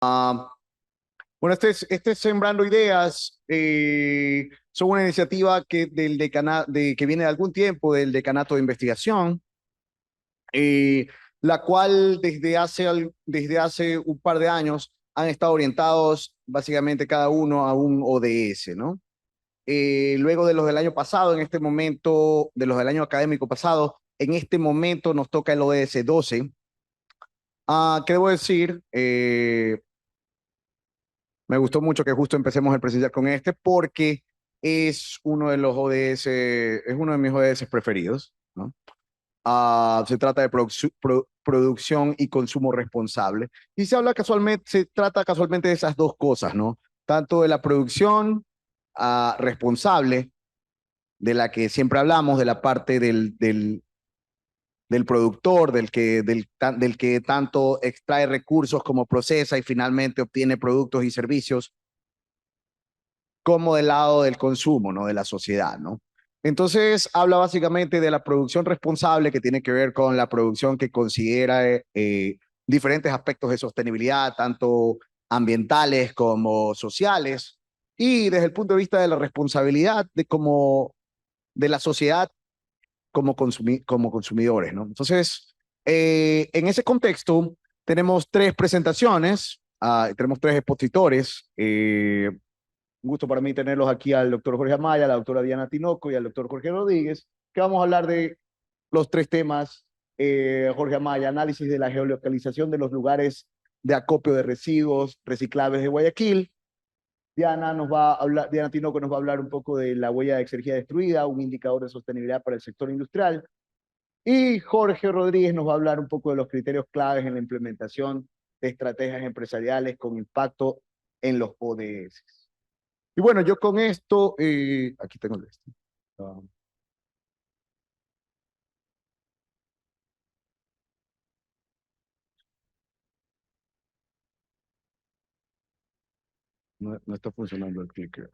Bueno, este es Sembrando Ideas. Son una iniciativa que viene de algún tiempo del Decanato de Investigación, eh, la cual desde hace un par de años han estado orientados básicamente cada uno a un ODS, ¿no? Luego de los del año pasado, en este momento, de los del año académico pasado, en este momento nos toca el ODS 12. ¿Qué debo decir? Me gustó mucho que justo empecemos el presencial con este porque es uno de los ODS, es uno de mis ODS preferidos, ¿no? Se trata de producción y consumo responsable. Y se trata casualmente de esas dos cosas, ¿no? Tanto de la producción responsable, de la que siempre hablamos, de la parte del productor, del que tanto extrae recursos como procesa y finalmente obtiene productos y servicios, como del lado del consumo, ¿no? De la sociedad, ¿no? Entonces, habla básicamente de la producción responsable, que tiene que ver con la producción que considera diferentes aspectos de sostenibilidad, tanto ambientales como sociales, y desde el punto de vista de la responsabilidad de la sociedad como consumidores, ¿no? Entonces, en ese contexto, tenemos tres presentaciones, tenemos tres expositores. Un gusto para mí tenerlos aquí al doctor Jorge Amaya, a la doctora Diana Tinoco y al doctor Jorge Rodríguez, que vamos a hablar de los tres temas. Jorge Amaya, análisis de la geolocalización de los lugares de acopio de residuos reciclables de Guayaquil. Diana Tinoco nos va a hablar un poco de la huella de exergía destruida, un indicador de sostenibilidad para el sector industrial. Y Jorge Rodríguez nos va a hablar un poco de los criterios claves en la implementación de estrategias empresariales con impacto en los ODS. Y bueno, yo con esto, aquí tengo el este. Uh, no está funcionando el clicker.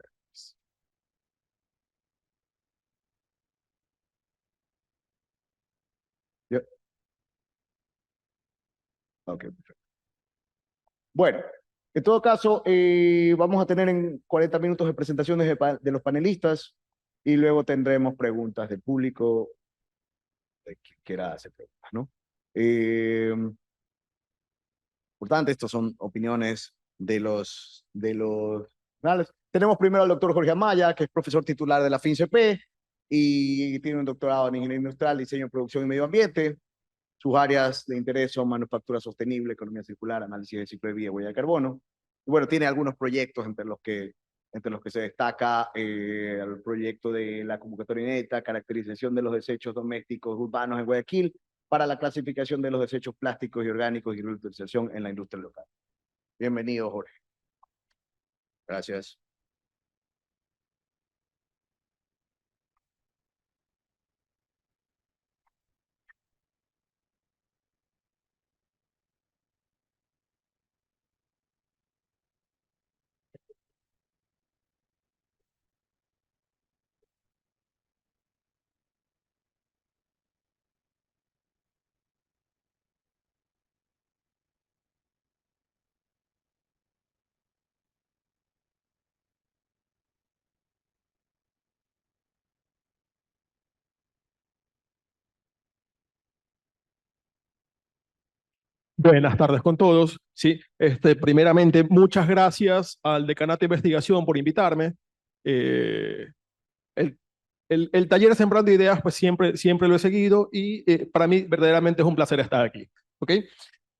Yeah. Ok, perfecto. Bueno, en todo caso, vamos a tener en 40 minutos de presentaciones de los panelistas y luego tendremos preguntas del público de quien quiera hacer preguntas, ¿no? Importante, estos son opiniones de los canales. Tenemos primero al doctor Jorge Amaya, que es profesor titular de la FINCP y tiene un doctorado en Ingeniería Industrial, Diseño, Producción y Medio Ambiente. Sus áreas de interés son manufactura sostenible, economía circular, análisis de ciclo de vida y huella de carbono. Y bueno, tiene algunos proyectos entre los que se destaca el proyecto de la convocatoria neta, caracterización de los desechos domésticos urbanos en Guayaquil, para la clasificación de los desechos plásticos y orgánicos y reutilización en la industria local. Bienvenido, Jorge. Gracias. Buenas tardes con todos. Sí, primeramente, muchas gracias al Decanato de Investigación por invitarme. Eh, el, el taller Sembrando Ideas, pues siempre lo he seguido y para mí verdaderamente es un placer estar aquí. ¿Ok?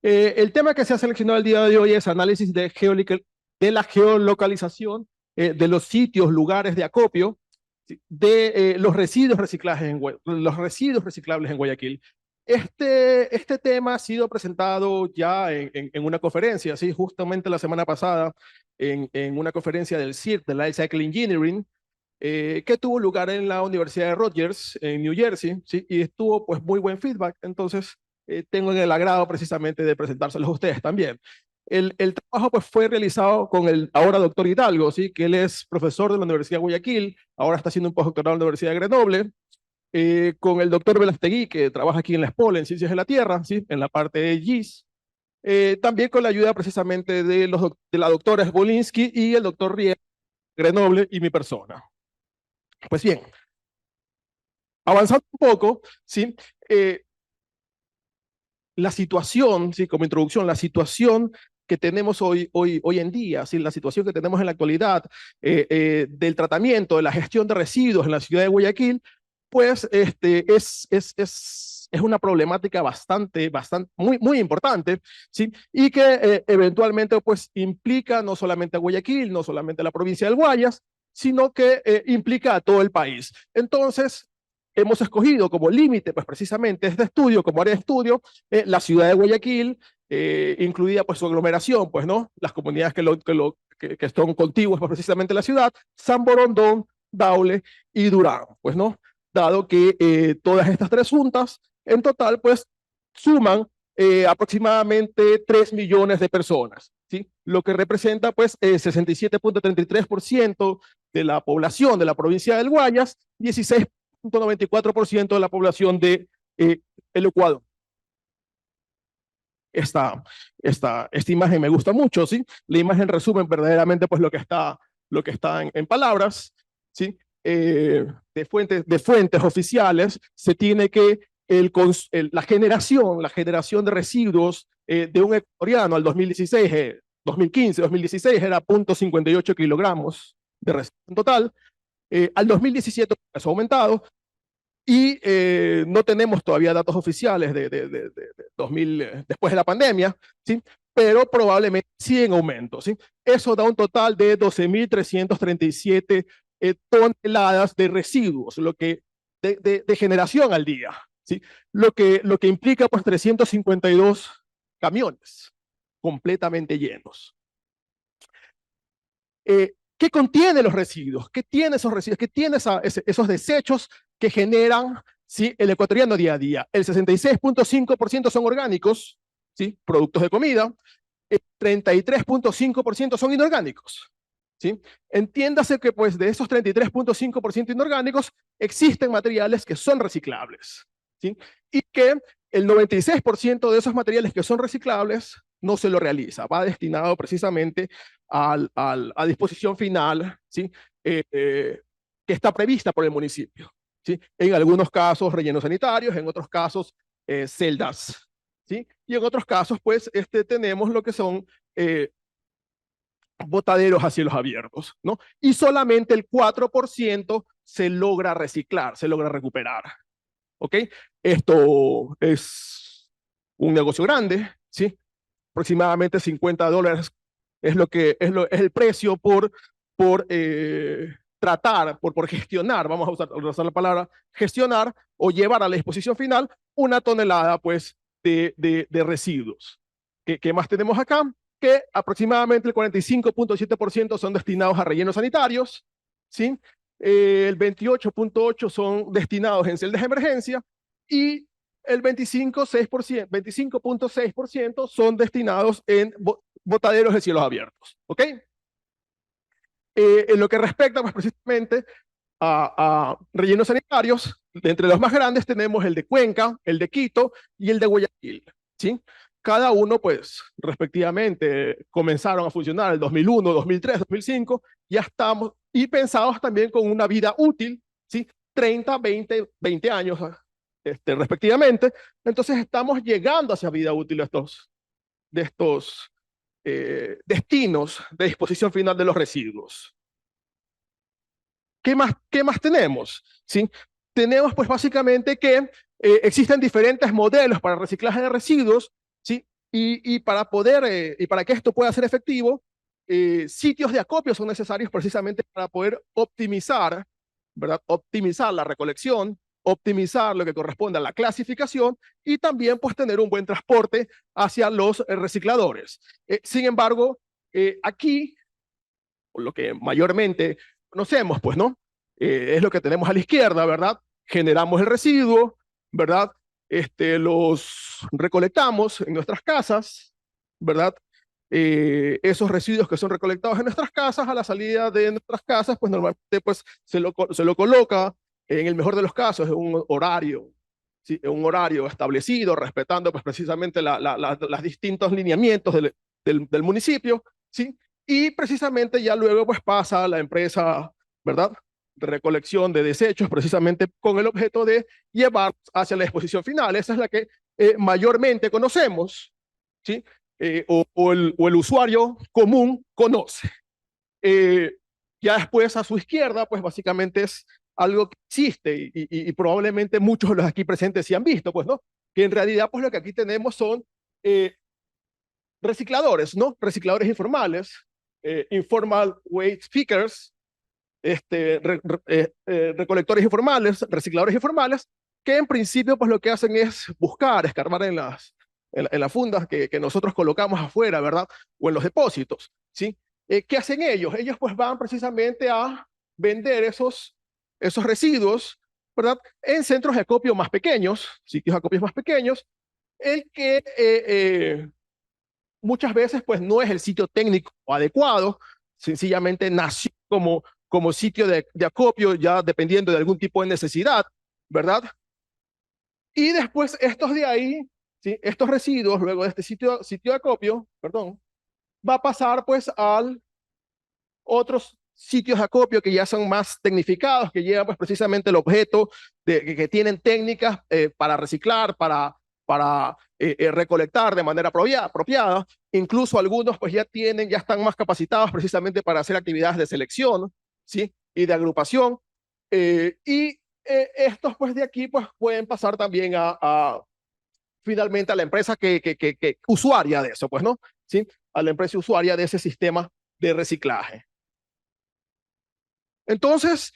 El tema que se ha seleccionado el día de hoy es análisis de la geolocalización de los sitios, lugares de acopio de los los residuos reciclables en Guayaquil. Este tema ha sido presentado ya en una conferencia, ¿sí? Justamente la semana pasada, en una conferencia del CIRT, de Life Cycle Engineering, que tuvo lugar en la Universidad de Rutgers, en New Jersey, ¿sí? Y estuvo pues muy buen feedback. Entonces, tengo el agrado precisamente de presentárselos a ustedes también. El trabajo pues fue realizado con el ahora doctor Hidalgo, ¿sí? Que él es profesor de la Universidad de Guayaquil, ahora está haciendo un postdoctorado en la Universidad de Grenoble, con el doctor Velastegui, que trabaja aquí en la SPOL, en Ciencias de la Tierra, ¿sí? En la parte de GIS, también con la ayuda precisamente de la doctora Sbolinski y el doctor Grenoble y mi persona. Pues bien, avanzando un poco, ¿sí? La situación, ¿sí? Como introducción, la situación que tenemos hoy en día, ¿sí? La situación que tenemos en la actualidad del tratamiento, de la gestión de residuos en la ciudad de Guayaquil, pues es una problemática bastante, muy importante, ¿sí? Y que eventualmente pues implica no solamente a Guayaquil, no solamente a la provincia del Guayas, sino que implica a todo el país. Entonces, hemos escogido como límite, pues precisamente este estudio, como área de estudio, la ciudad de Guayaquil, incluida pues su aglomeración, pues no, las comunidades que son contiguas pues, precisamente la ciudad, San Borondón, Daule y Durán, pues no, dado que todas estas tres juntas en total pues suman aproximadamente 3 millones de personas, ¿sí? Lo que representa pues 67.33% de la población de la provincia del Guayas, 16.94% de la población de el Ecuador. Esta imagen me gusta mucho, ¿sí? La imagen resume verdaderamente pues lo que está en palabras, ¿sí? De fuentes oficiales se tiene que la generación de residuos de un ecuatoriano al 2016, 2015, 2016 era 0.58 kilogramos de residuos en total, al 2017 eso ha aumentado, y no tenemos todavía datos oficiales de 2000, después de la pandemia, ¿sí? Pero probablemente sí en aumento, ¿sí? Eso da un total de 12.337 toneladas de residuos, de generación al día, ¿sí? Lo que implica pues 352 camiones completamente llenos. ¿Qué contiene los residuos? ¿Qué tiene esos residuos? ¿Qué tiene esos desechos que generan, ¿sí? El ecuatoriano día a día? El 66.5% son orgánicos, ¿sí? Productos de comida. El 33.5% son inorgánicos, ¿sí? Entiéndase que pues de esos 33.5% inorgánicos existen materiales que son reciclables, ¿sí? Y que el 96% de esos materiales que son reciclables no se lo realiza, va destinado precisamente a disposición final, ¿sí? Que está prevista por el municipio, ¿sí? En algunos casos rellenos sanitarios, en otros casos celdas, ¿sí? Y en otros casos pues tenemos lo que son botaderos a cielos abiertos, ¿no? Y solamente el 4% se logra reciclar, se logra recuperar, ¿ok? Esto es un negocio grande, ¿sí? Aproximadamente $50 es el precio por tratar, por gestionar, vamos a usar la palabra gestionar o llevar a la disposición final una tonelada pues de residuos. ¿Qué más tenemos acá? Que aproximadamente el 45.7% son destinados a rellenos sanitarios, ¿sí? El 28.8% son destinados en celdas de emergencia y el 25.6% son destinados en botaderos de cielos abiertos, ¿ok? En lo que respecta pues, precisamente a rellenos sanitarios, entre los más grandes tenemos el de Cuenca, el de Quito y el de Guayaquil, ¿sí? Cada uno, pues, respectivamente, comenzaron a funcionar el 2001, 2003, 2005, ya estamos, y pensados también con una vida útil, ¿sí? 30, 20 años, respectivamente. Entonces estamos llegando hacia vida útil de estos destinos de disposición final de los residuos. ¿Qué más tenemos? ¿Sí? Tenemos pues básicamente que existen diferentes modelos para reciclaje de residuos, ¿sí? Y para que esto pueda ser efectivo, sitios de acopio son necesarios precisamente para poder optimizar, ¿verdad? Optimizar la recolección, optimizar lo que corresponde a la clasificación y también pues tener un buen transporte hacia los recicladores. Sin embargo, aquí, lo que mayormente conocemos, pues, ¿no? Es lo que tenemos a la izquierda, ¿verdad? Generamos el residuo, ¿verdad? Los recolectamos en nuestras casas, ¿verdad? Esos residuos que son recolectados en nuestras casas, a la salida de nuestras casas, pues normalmente pues, se lo coloca, en el mejor de los casos, en un horario ¿sí? En un horario establecido, respetando pues precisamente los distintos lineamientos del municipio, ¿sí? Y precisamente ya luego pues pasa a la empresa, ¿verdad?, de recolección de desechos, precisamente con el objeto de llevar hacia la exposición final. Esa es la que mayormente conocemos, ¿sí? O el usuario común conoce. Eh, ya después a su izquierda, pues básicamente es algo que existe y probablemente muchos de los aquí presentes sí han visto, pues, ¿no? Que en realidad, pues lo que aquí tenemos son recicladores, ¿no? Recicladores informales, informal waste pickers, recolectores informales, recicladores informales, que en principio, pues lo que hacen es buscar, escarbar en las fundas que nosotros colocamos afuera, ¿verdad? O en los depósitos, ¿sí? ¿Qué hacen ellos? Ellos pues van precisamente a vender esos residuos, ¿verdad? En centros de acopio más pequeños, sitios de acopio más pequeños, el que muchas veces pues no es el sitio técnico adecuado, sencillamente nació como sitio de acopio ya dependiendo de algún tipo de necesidad, ¿verdad? Y después estos de ahí, ¿sí? Estos residuos, luego de este sitio de acopio, perdón, va a pasar pues a otros sitios de acopio que ya son más tecnificados, que llevan pues precisamente el objeto que tienen técnicas para reciclar, para recolectar de manera apropiada. Incluso algunos pues ya están más capacitados precisamente para hacer actividades de selección, ¿sí? Y de agrupación. Estos pues de aquí pues pueden pasar también finalmente a la empresa que usuaria de eso, pues, ¿no? ¿Sí? A la empresa usuaria de ese sistema de reciclaje. Entonces,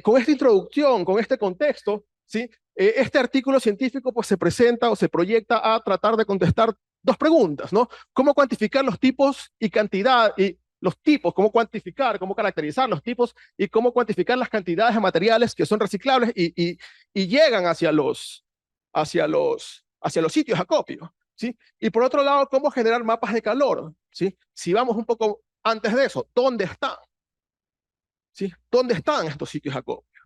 con esta introducción, con este contexto, ¿sí? Este artículo científico pues, se presenta o se proyecta a tratar de contestar dos preguntas, ¿no? ¿Cómo cuantificar los tipos y cantidad y los tipos, cómo cuantificar, cómo caracterizar los tipos y cómo cuantificar las cantidades de materiales que son reciclables y llegan hacia los sitios de acopio, ¿sí? Y por otro lado, cómo generar mapas de calor, ¿sí? Si vamos un poco antes de eso, ¿dónde están? ¿Sí? ¿Dónde están estos sitios de acopio?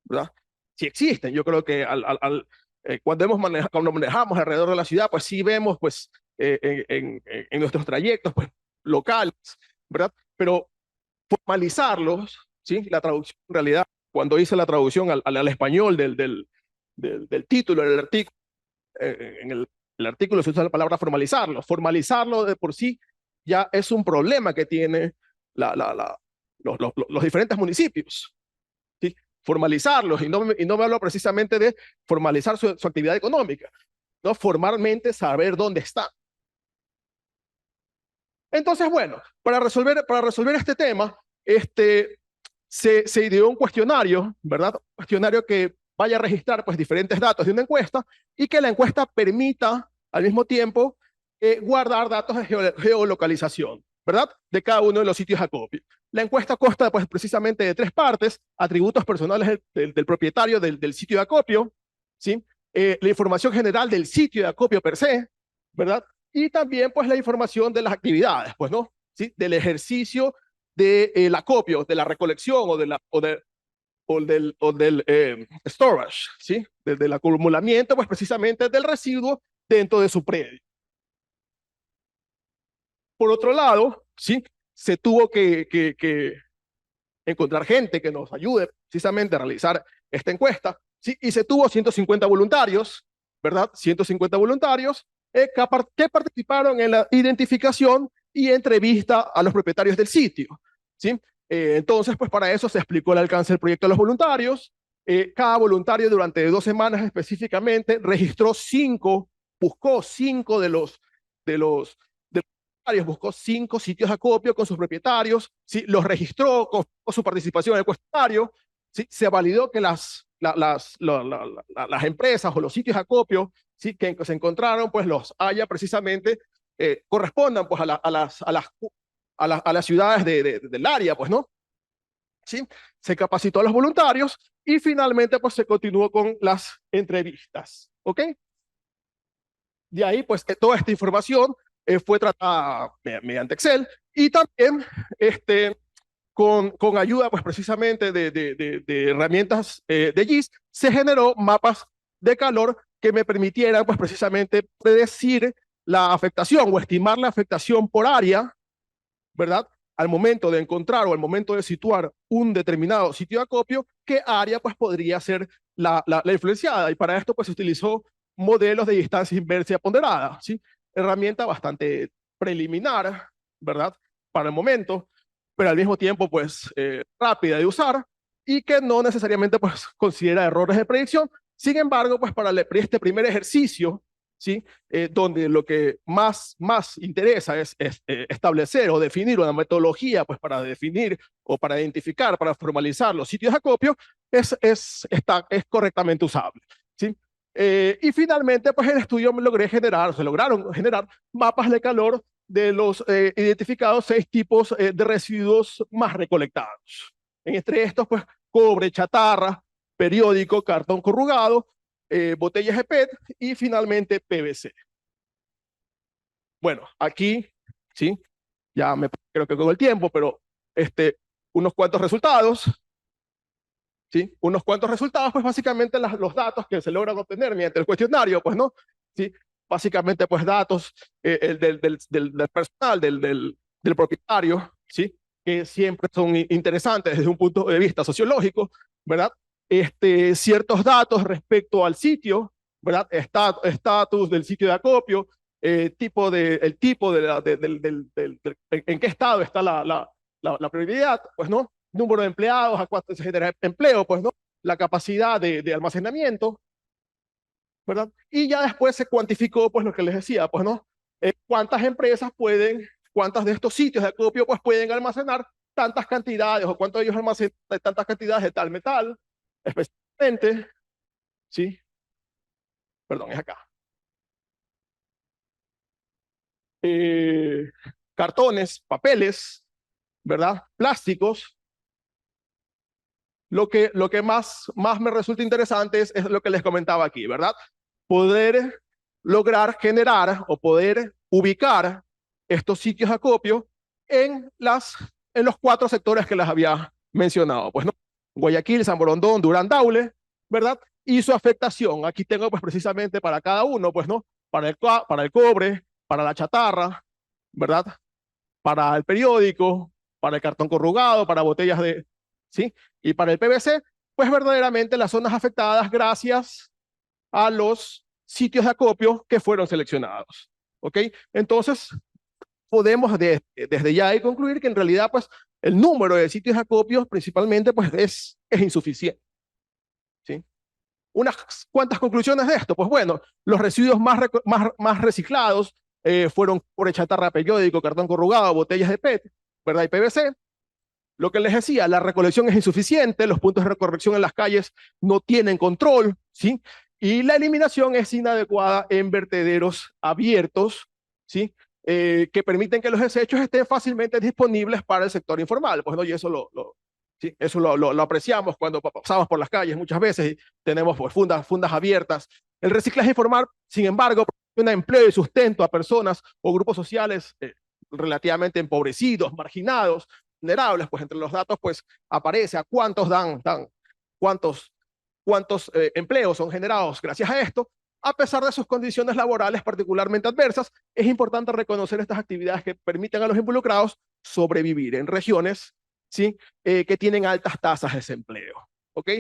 ¿Verdad? Si existen, yo creo que cuando manejamos alrededor de la ciudad, pues sí vemos pues, en nuestros trayectos pues, locales, ¿verdad? Pero formalizarlos, ¿sí? La traducción, en realidad, cuando hice la traducción al español del título del artículo, el artículo se usa la palabra formalizarlo. Formalizarlo de por sí ya es un problema que tiene los diferentes municipios, ¿sí? Formalizarlos, y no me hablo precisamente de formalizar su actividad económica, ¿no? Formalmente saber dónde está. Entonces, bueno, para resolver este tema, se ideó un cuestionario, ¿verdad? Un cuestionario que vaya a registrar pues, diferentes datos de una encuesta y que la encuesta permita al mismo tiempo guardar datos de geolocalización, ¿verdad? De cada uno de los sitios de acopio. La encuesta consta pues, precisamente de tres partes: atributos personales del propietario del sitio de acopio, ¿sí? La información general del sitio de acopio per se, ¿verdad? Y también pues la información de las actividades, pues, ¿no? ¿Sí? Del ejercicio del acopio, de la recolección o del storage, ¿sí? Del acumulamiento, pues precisamente del residuo dentro de su predio. Por otro lado, ¿sí? Se tuvo que encontrar gente que nos ayude precisamente a realizar esta encuesta, ¿sí? Y se tuvo 150 voluntarios, ¿verdad? 150 voluntarios que participaron en la identificación y entrevista a los propietarios del sitio, ¿sí? Entonces, pues para eso se explicó el alcance del proyecto de los voluntarios. Cada voluntario durante 2 semanas específicamente buscó cinco de los buscó 5 sitios de acopio con sus propietarios, ¿sí? Los registró con su participación en el cuestionario, ¿sí? Se validó que las empresas o los sitios de acopio, ¿sí? Que se encontraron, pues los haya precisamente, correspondan pues, a las ciudades del área, pues, ¿no? ¿Sí? Se capacitó a los voluntarios y finalmente pues, se continuó con las entrevistas, ¿ok? De ahí, pues, toda esta información fue tratada mediante Excel y también con ayuda, pues, precisamente de herramientas de GIS, se generó mapas de calor que me permitieran pues precisamente predecir la afectación o estimar la afectación por área, ¿verdad? Al momento de encontrar o al momento de situar un determinado sitio de acopio, qué área pues podría ser la influenciada. Y para esto pues se utilizó modelos de distancia inversa ponderada, ¿sí? Herramienta bastante preliminar, ¿verdad? Para el momento, pero al mismo tiempo pues rápida de usar y que no necesariamente pues considera errores de predicción. Sin embargo, pues para este primer ejercicio, ¿sí? Donde lo que más interesa es establecer o definir una metodología pues, para definir o para identificar, para formalizar los sitios de acopio, es correctamente usable, ¿sí? Y finalmente, pues el estudio se lograron generar mapas de calor de los identificados 6 tipos de residuos más recolectados. Entre estos, pues, cobre, chatarra, periódico, cartón corrugado, botellas de PET y finalmente PVC. Bueno, aquí, ¿sí? Ya creo que con el tiempo, pero unos cuantos resultados, ¿sí? Unos cuantos resultados, pues básicamente los datos que se logran obtener mediante el cuestionario, pues, ¿no? ¿Sí? Básicamente, pues datos del personal, del propietario, ¿sí? Que siempre son interesantes desde un punto de vista sociológico, ¿verdad? Ciertos datos respecto al sitio, ¿verdad? Estatus del sitio de acopio, el tipo en qué estado está la prioridad, pues, ¿no? Número de empleados, a cuánto se genera empleo, pues, ¿no? La capacidad de almacenamiento, ¿verdad? Y ya después se cuantificó, pues, lo que les decía, pues, ¿no? Cuántas de estos sitios de acopio, pues, pueden almacenar tantas cantidades, o cuántos de ellos almacenan tantas cantidades de tal metal, especialmente, ¿sí? Perdón, es acá. Cartones, papeles, ¿verdad? Plásticos. Lo que más me resulta interesante es lo que les comentaba aquí, ¿verdad? Poder lograr generar o poder ubicar estos sitios de acopio en los 4 sectores que les había mencionado. Pues, ¿no? Guayaquil, San Borondón, Durán, Daule, ¿verdad? Y su afectación. Aquí tengo pues precisamente para cada uno, pues, ¿no? Para el cobre, para la chatarra, ¿verdad? Para el periódico, para el cartón corrugado, para botellas de, ¿sí? Y para el PVC, pues verdaderamente las zonas afectadas gracias a los sitios de acopio que fueron seleccionados. ¿Ok? Entonces, podemos desde ya concluir que en realidad, pues, el número de sitios de acopio principalmente, pues, es insuficiente. ¿Sí? Unas cuantas conclusiones de esto. Pues bueno, los residuos más reciclados fueron por chatarra periódico, cartón corrugado, botellas de PET, ¿verdad? Y PVC. Lo que les decía, la recolección es insuficiente, los puntos de recolección en las calles no tienen control, ¿sí? Y la eliminación es inadecuada en vertederos abiertos, ¿sí? Que permiten que los desechos estén fácilmente disponibles para el sector informal. Pues no, y eso ¿sí? Eso lo apreciamos cuando pasamos por las calles muchas veces y tenemos pues, fundas abiertas. El reciclaje informal, sin embargo, proporciona empleo y sustento a personas o grupos sociales relativamente empobrecidos, marginados, vulnerables, pues entre los datos pues aparece a cuántos cuántos empleos son generados gracias a esto. A pesar de sus condiciones laborales particularmente adversas, es importante reconocer estas actividades que permiten a los involucrados sobrevivir en regiones, ¿sí? Que tienen altas tasas de desempleo. ¿Ok?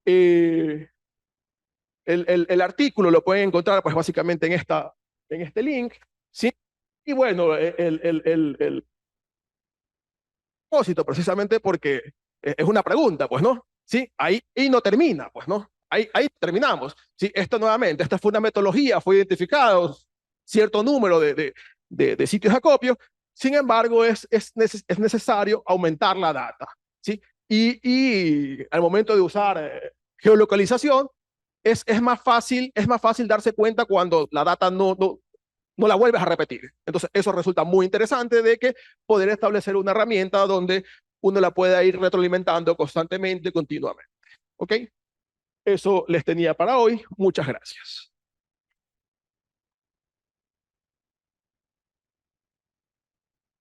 El artículo lo pueden encontrar pues básicamente en este link, ¿sí? Y bueno, el propósito precisamente porque es una pregunta, pues, ¿no? Sí, ahí y no termina, pues, ¿no? Ahí terminamos. Sí, esto nuevamente, esta fue una metodología, fue identificado cierto número de sitios de acopio, sin embargo, es necesario aumentar la data, ¿sí? Y al momento de usar geolocalización, es más fácil darse cuenta cuando la data no la vuelves a repetir. Entonces, eso resulta muy interesante de que poder establecer una herramienta donde uno la pueda ir retroalimentando constantemente, continuamente. ¿Ok? Eso les tenía para hoy. Muchas gracias.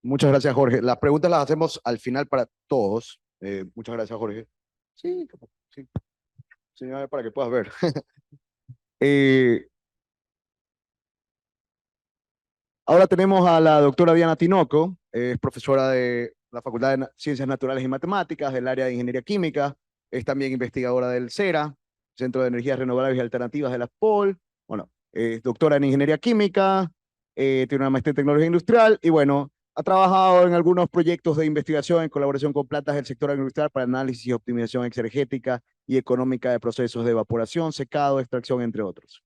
Muchas gracias, Jorge. Las preguntas las hacemos al final para todos. Muchas gracias, Jorge. Sí, sí. Señora, para que puedas ver. Eh, Ahora tenemos a la doctora Diana Tinoco, es profesora de la Facultad de Ciencias Naturales y Matemáticas, del área de Ingeniería Química, es también investigadora del CERA, Centro de Energías Renovables y Alternativas de la POL, bueno, es doctora en Ingeniería Química, tiene una maestría en Tecnología Industrial y bueno, ha trabajado en algunos proyectos de investigación en colaboración con plantas del sector industrial para análisis y optimización exergética y económica de procesos de evaporación, secado, extracción, entre otros,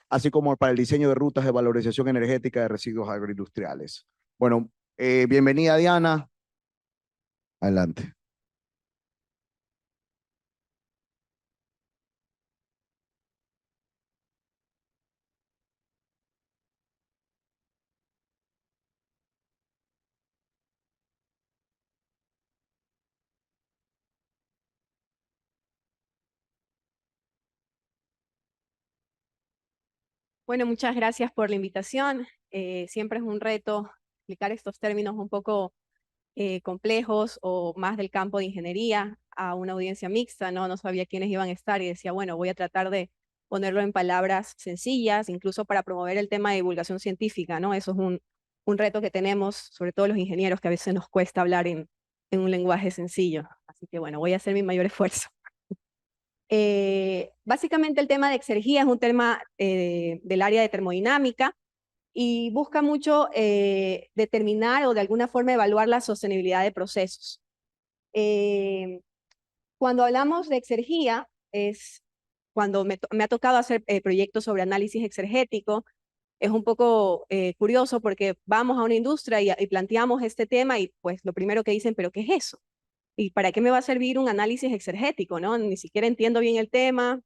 así como para el diseño de rutas de valorización energética de residuos agroindustriales. Bueno, bienvenida Diana. Adelante. Bueno, muchas gracias por la invitación. Siempre es un reto explicar estos términos un poco complejos o más del campo de ingeniería a una audiencia mixta, ¿no? No sabía quiénes iban a estar y decía, bueno, voy a tratar de ponerlo en palabras sencillas, incluso para promover el tema de divulgación científica, ¿no? Eso es un reto que tenemos, sobre todo los ingenieros, que a veces nos cuesta hablar en un lenguaje sencillo. Así que bueno, voy a hacer mi mayor esfuerzo. Básicamente el tema de exergía es un tema del área de termodinámica y busca mucho determinar o de alguna forma evaluar la sostenibilidad de procesos. Cuando hablamos de exergía, es cuando me ha tocado hacer proyectos sobre análisis exergético, es un poco curioso porque vamos a una industria y planteamos este tema y pues lo primero que dicen, ¿pero qué es eso? ¿Y para qué me va a servir un análisis exergético, no? Ni siquiera entiendo bien el tema.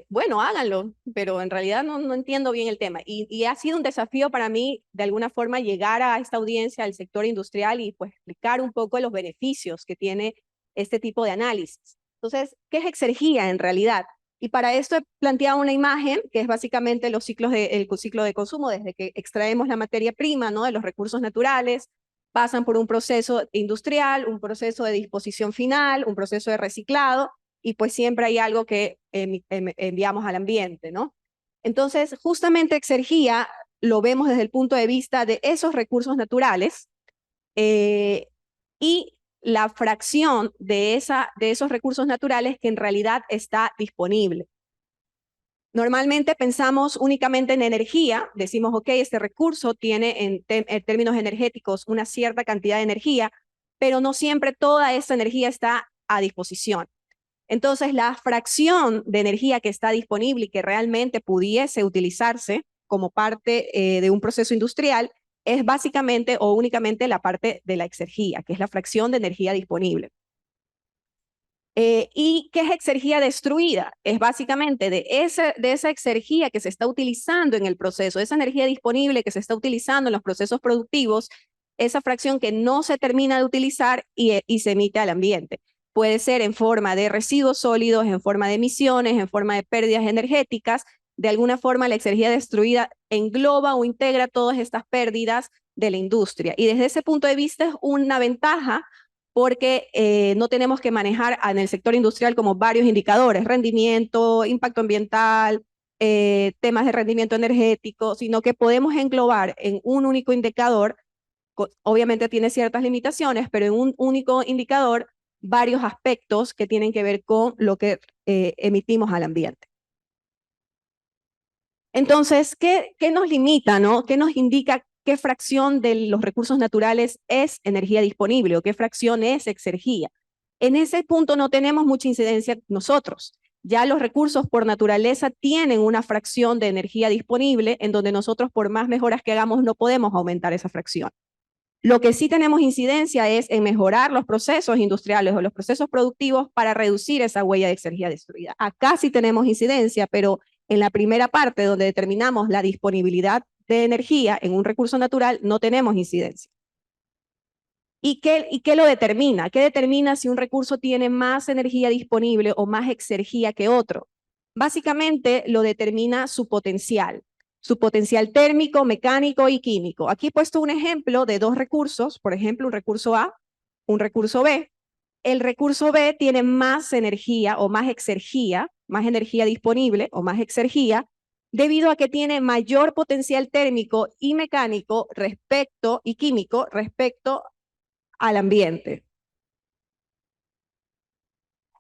Bueno, háganlo, pero en realidad no entiendo bien el tema. Y ha sido un desafío para mí, de alguna forma, llegar a esta audiencia del sector industrial y pues explicar un poco los beneficios que tiene este tipo de análisis. Entonces, ¿qué es exergía en realidad? Y para esto he planteado una imagen que es básicamente el ciclo de consumo, desde que extraemos la materia prima, ¿no? De los recursos naturales, pasan por un proceso industrial, un proceso de disposición final, un proceso de reciclado, y pues siempre hay algo que enviamos al ambiente, ¿no? Entonces, justamente exergía lo vemos desde el punto de vista de esos recursos naturales y la fracción de esos recursos naturales que en realidad está disponible. Normalmente pensamos únicamente en energía, decimos, ok, este recurso tiene en términos energéticos una cierta cantidad de energía, pero no siempre toda esa energía está a disposición. Entonces, la fracción de energía que está disponible y que realmente pudiese utilizarse como parte de un proceso industrial es básicamente o únicamente la parte de la exergía, que es la fracción de energía disponible. ¿Y qué es exergía destruida? Es básicamente de esa exergía que se está utilizando en el proceso, esa energía disponible que se está utilizando en los procesos productivos, esa fracción que no se termina de utilizar y se emite al ambiente. Puede ser en forma de residuos sólidos, en forma de emisiones, en forma de pérdidas energéticas. De alguna forma, la exergía destruida engloba o integra todas estas pérdidas de la industria. Y desde ese punto de vista es una ventaja porque no tenemos que manejar en el sector industrial como varios indicadores, rendimiento, impacto ambiental, temas de rendimiento energético, sino que podemos englobar en un único indicador, obviamente tiene ciertas limitaciones, pero en un único indicador varios aspectos que tienen que ver con lo que emitimos al ambiente. Entonces, ¿qué nos limita, no? ¿Qué nos indica qué fracción de los recursos naturales es energía disponible o qué fracción es exergía? En ese punto no tenemos mucha incidencia nosotros. Ya los recursos por naturaleza tienen una fracción de energía disponible en donde nosotros por más mejoras que hagamos no podemos aumentar esa fracción. Lo que sí tenemos incidencia es en mejorar los procesos industriales o los procesos productivos para reducir esa huella de exergía destruida. Acá sí tenemos incidencia, pero en la primera parte donde determinamos la disponibilidad de energía en un recurso natural no tenemos incidencia. ¿Y qué lo determina? ¿Qué determina si un recurso tiene más energía disponible o más exergía que otro? Básicamente lo determina su potencial térmico, mecánico y químico. Aquí he puesto un ejemplo de dos recursos, por ejemplo, un recurso A, un recurso B. El recurso B tiene más energía o más exergía más energía disponible o más exergía, debido a que tiene mayor potencial térmico y mecánico y químico respecto al ambiente.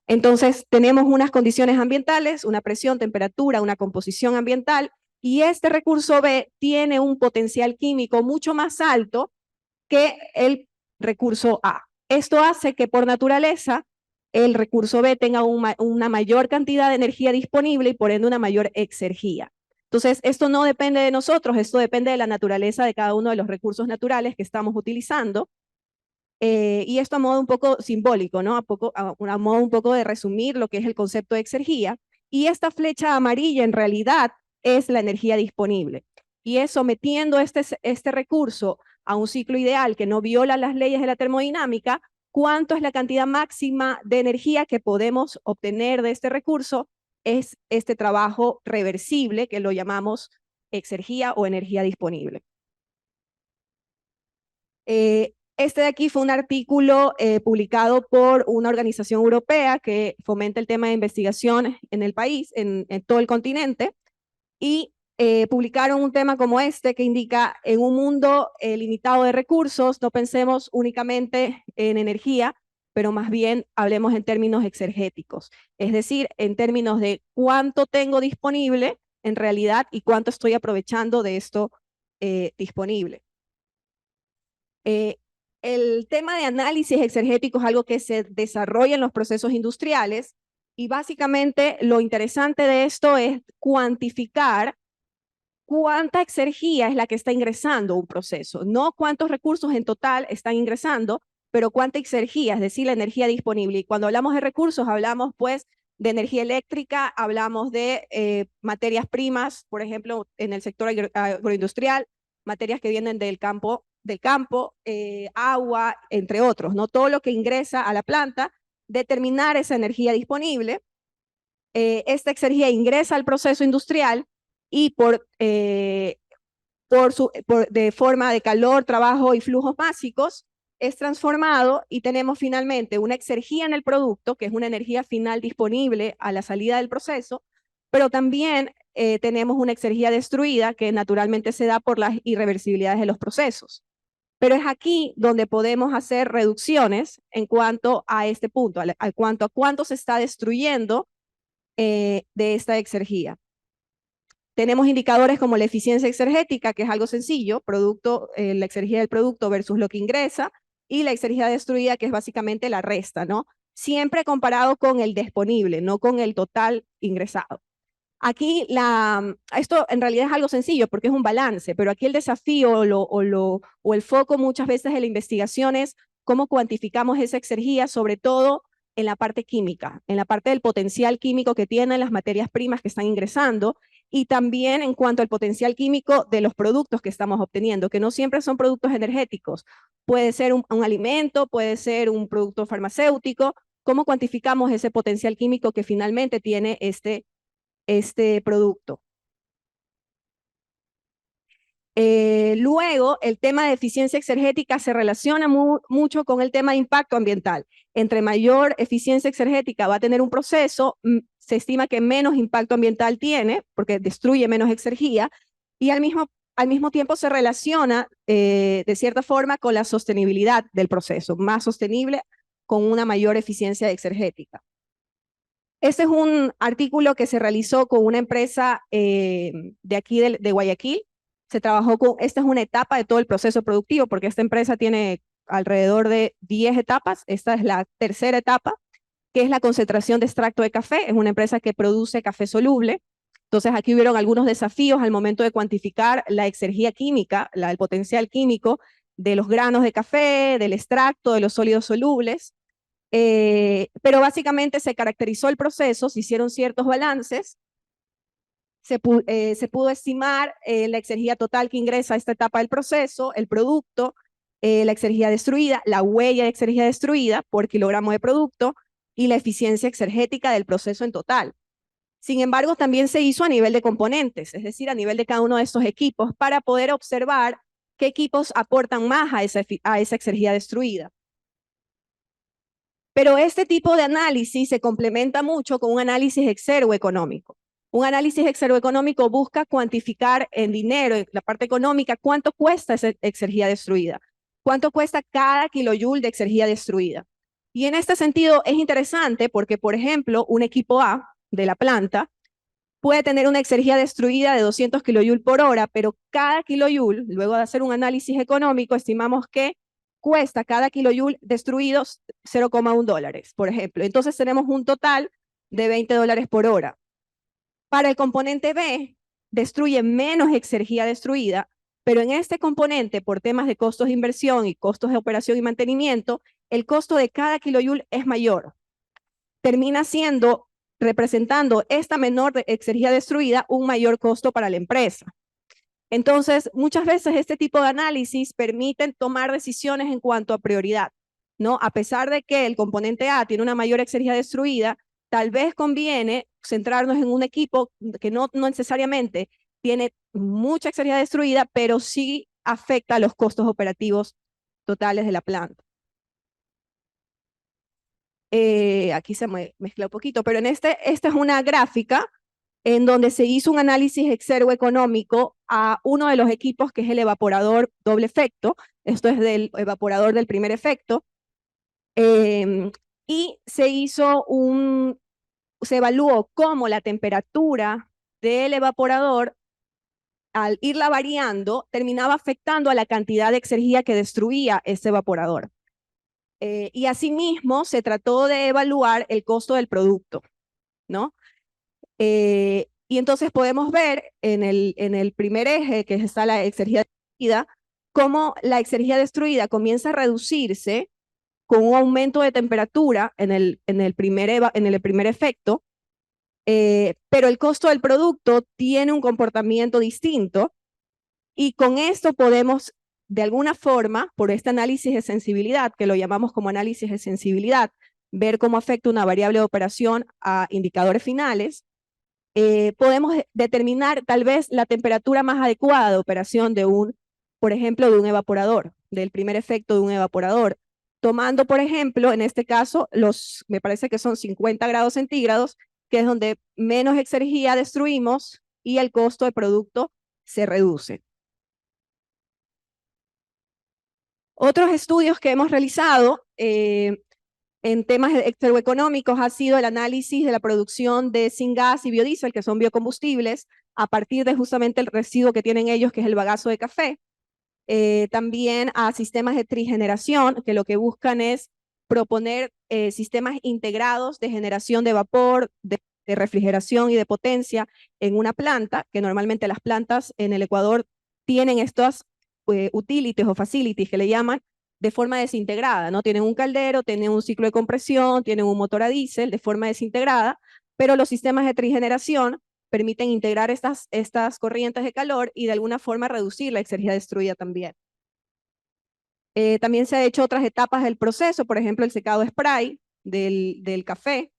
Entonces, tenemos unas condiciones ambientales, una presión, temperatura, una composición ambiental, y este recurso B tiene un potencial químico mucho más alto que el recurso A. Esto hace que por naturaleza el recurso B tenga una mayor cantidad de energía disponible y por ende una mayor exergía. Entonces, esto no depende de nosotros, esto depende de la naturaleza de cada uno de los recursos naturales que estamos utilizando. Y esto a modo un poco simbólico, ¿no? A modo un poco de resumir lo que es el concepto de exergía. Y esta flecha amarilla en realidad es la energía disponible. Y es sometiendo este recurso a un ciclo ideal que no viola las leyes de la termodinámica, cuánto es la cantidad máxima de energía que podemos obtener de este recurso, es este trabajo reversible que lo llamamos exergía o energía disponible. Este de aquí fue un artículo publicado por una organización europea que fomenta el tema de investigación en el país, en todo el continente, y publicaron un tema como este que indica, en un mundo limitado de recursos, no pensemos únicamente en energía, pero más bien hablemos en términos exergéticos, es decir, en términos de cuánto tengo disponible en realidad y cuánto estoy aprovechando de esto disponible. El tema de análisis exergético es algo que se desarrolla en los procesos industriales y básicamente lo interesante de esto es cuantificar cuánta exergía es la que está ingresando un proceso, no cuántos recursos en total están ingresando, pero cuánta exergía, es decir, la energía disponible. Y cuando hablamos de recursos, hablamos pues de energía eléctrica, hablamos de materias primas, por ejemplo, en el sector agroindustrial, materias que vienen del campo, agua, entre otros, ¿no? Todo lo que ingresa a la planta, determinar esa energía disponible. Esta exergía ingresa al proceso industrial y de forma de calor, trabajo y flujos básicos, es transformado y tenemos finalmente una exergía en el producto, que es una energía final disponible a la salida del proceso, pero también tenemos una exergía destruida que naturalmente se da por las irreversibilidades de los procesos. Pero es aquí donde podemos hacer reducciones en cuanto a este punto, a cuánto se está destruyendo de esta exergía. Tenemos indicadores como la eficiencia exergética, que es algo sencillo, la exergía del producto versus lo que ingresa, y la exergía destruida, que es básicamente la resta, ¿no? Siempre comparado con el disponible, no con el total ingresado. Aquí esto en realidad es algo sencillo porque es un balance, pero aquí el desafío o el foco muchas veces de la investigación es cómo cuantificamos esa exergía, sobre todo en la parte química, en la parte del potencial químico que tienen las materias primas que están ingresando y también en cuanto al potencial químico de los productos que estamos obteniendo, que no siempre son productos energéticos. Puede ser un alimento, puede ser un producto farmacéutico. ¿Cómo cuantificamos ese potencial químico que finalmente tiene este producto? Luego, el tema de eficiencia exergética se relaciona mucho con el tema de impacto ambiental. Entre mayor eficiencia exergética va a tener un proceso, se estima que menos impacto ambiental tiene, porque destruye menos exergía, y al mismo tiempo se relaciona de cierta forma con la sostenibilidad del proceso, más sostenible con una mayor eficiencia exergética. Este es un artículo que se realizó con una empresa de aquí de Guayaquil. Se trabajó esta es una etapa de todo el proceso productivo, porque esta empresa tiene alrededor de 10 etapas. Esta es la tercera etapa, que es la concentración de extracto de café. Es una empresa que produce café soluble. Entonces aquí hubieron algunos desafíos al momento de cuantificar la exergía química, el potencial químico de los granos de café, del extracto, de los sólidos solubles. Pero básicamente se caracterizó el proceso, se hicieron ciertos balances, se pudo estimar la exergía total que ingresa a esta etapa del proceso, el producto, la exergía destruida, la huella de exergía destruida por kilogramo de producto y la eficiencia exergética del proceso en total. Sin embargo, también se hizo a nivel de componentes, es decir, a nivel de cada uno de estos equipos, para poder observar qué equipos aportan más a esa exergía destruida. Pero este tipo de análisis se complementa mucho con un análisis exergo-económico. Un análisis exergo-económico busca cuantificar en dinero, en la parte económica, cuánto cuesta esa exergía destruida, cuánto cuesta cada kilojoule de exergía destruida. Y en este sentido es interesante porque, por ejemplo, un equipo A de la planta puede tener una exergía destruida de 200 kilojoule por hora, pero cada kilojoule, luego de hacer un análisis económico, estimamos que cuesta cada kilojoule destruido 0,1 dólares, por ejemplo. Entonces tenemos un total de 20 dólares por hora. Para el componente B, destruye menos exergía destruida, pero en este componente, por temas de costos de inversión y costos de operación y mantenimiento, el costo de cada kilojoule es mayor. Termina siendo, representando esta menor exergía destruida, un mayor costo para la empresa. Entonces, muchas veces este tipo de análisis permiten tomar decisiones en cuanto a prioridad, ¿no? A pesar de que el componente A tiene una mayor exergía destruida, tal vez conviene centrarnos en un equipo que no necesariamente tiene mucha exergía destruida, pero sí afecta a los costos operativos totales de la planta. Aquí se mezcla un poquito, pero en esta es una gráfica en donde se hizo un análisis exergo-económico a uno de los equipos que es el evaporador doble efecto. Esto es del evaporador del primer efecto. Y se evaluó cómo la temperatura del evaporador, al irla variando, terminaba afectando a la cantidad de exergía que destruía ese evaporador. Y asimismo se trató de evaluar el costo del producto, ¿no? Y entonces podemos ver en el primer eje, que está la exergía destruida, cómo la exergía destruida comienza a reducirse con un aumento de temperatura en el primer efecto, pero el costo del producto tiene un comportamiento distinto, y con esto podemos, de alguna forma, por este análisis de sensibilidad, que lo llamamos como análisis de sensibilidad, ver cómo afecta una variable de operación a indicadores finales. Podemos determinar tal vez la temperatura más adecuada de operación por ejemplo, de un evaporador, del primer efecto de un evaporador, tomando, por ejemplo, en este caso, me parece que son 50 grados centígrados, que es donde menos exergía destruimos y el costo de producto se reduce. Otros estudios que hemos realizado en temas exergoeconómicos ha sido el análisis de la producción de syngas y biodiesel, que son biocombustibles, a partir de justamente el residuo que tienen ellos, que es el bagazo de café. También a sistemas de trigeneración, que lo que buscan es proponer sistemas integrados de generación de vapor, de refrigeración y de potencia en una planta, que normalmente las plantas en el Ecuador tienen estos utilities o facilities que le llaman, de forma desintegrada, ¿no? Tienen un caldero, tienen un ciclo de compresión, tienen un motor a diésel de forma desintegrada, pero los sistemas de trigeneración permiten integrar estas corrientes de calor y de alguna forma reducir la exergía destruida también. También se ha hecho otras etapas del proceso, por ejemplo, el secado spray del café.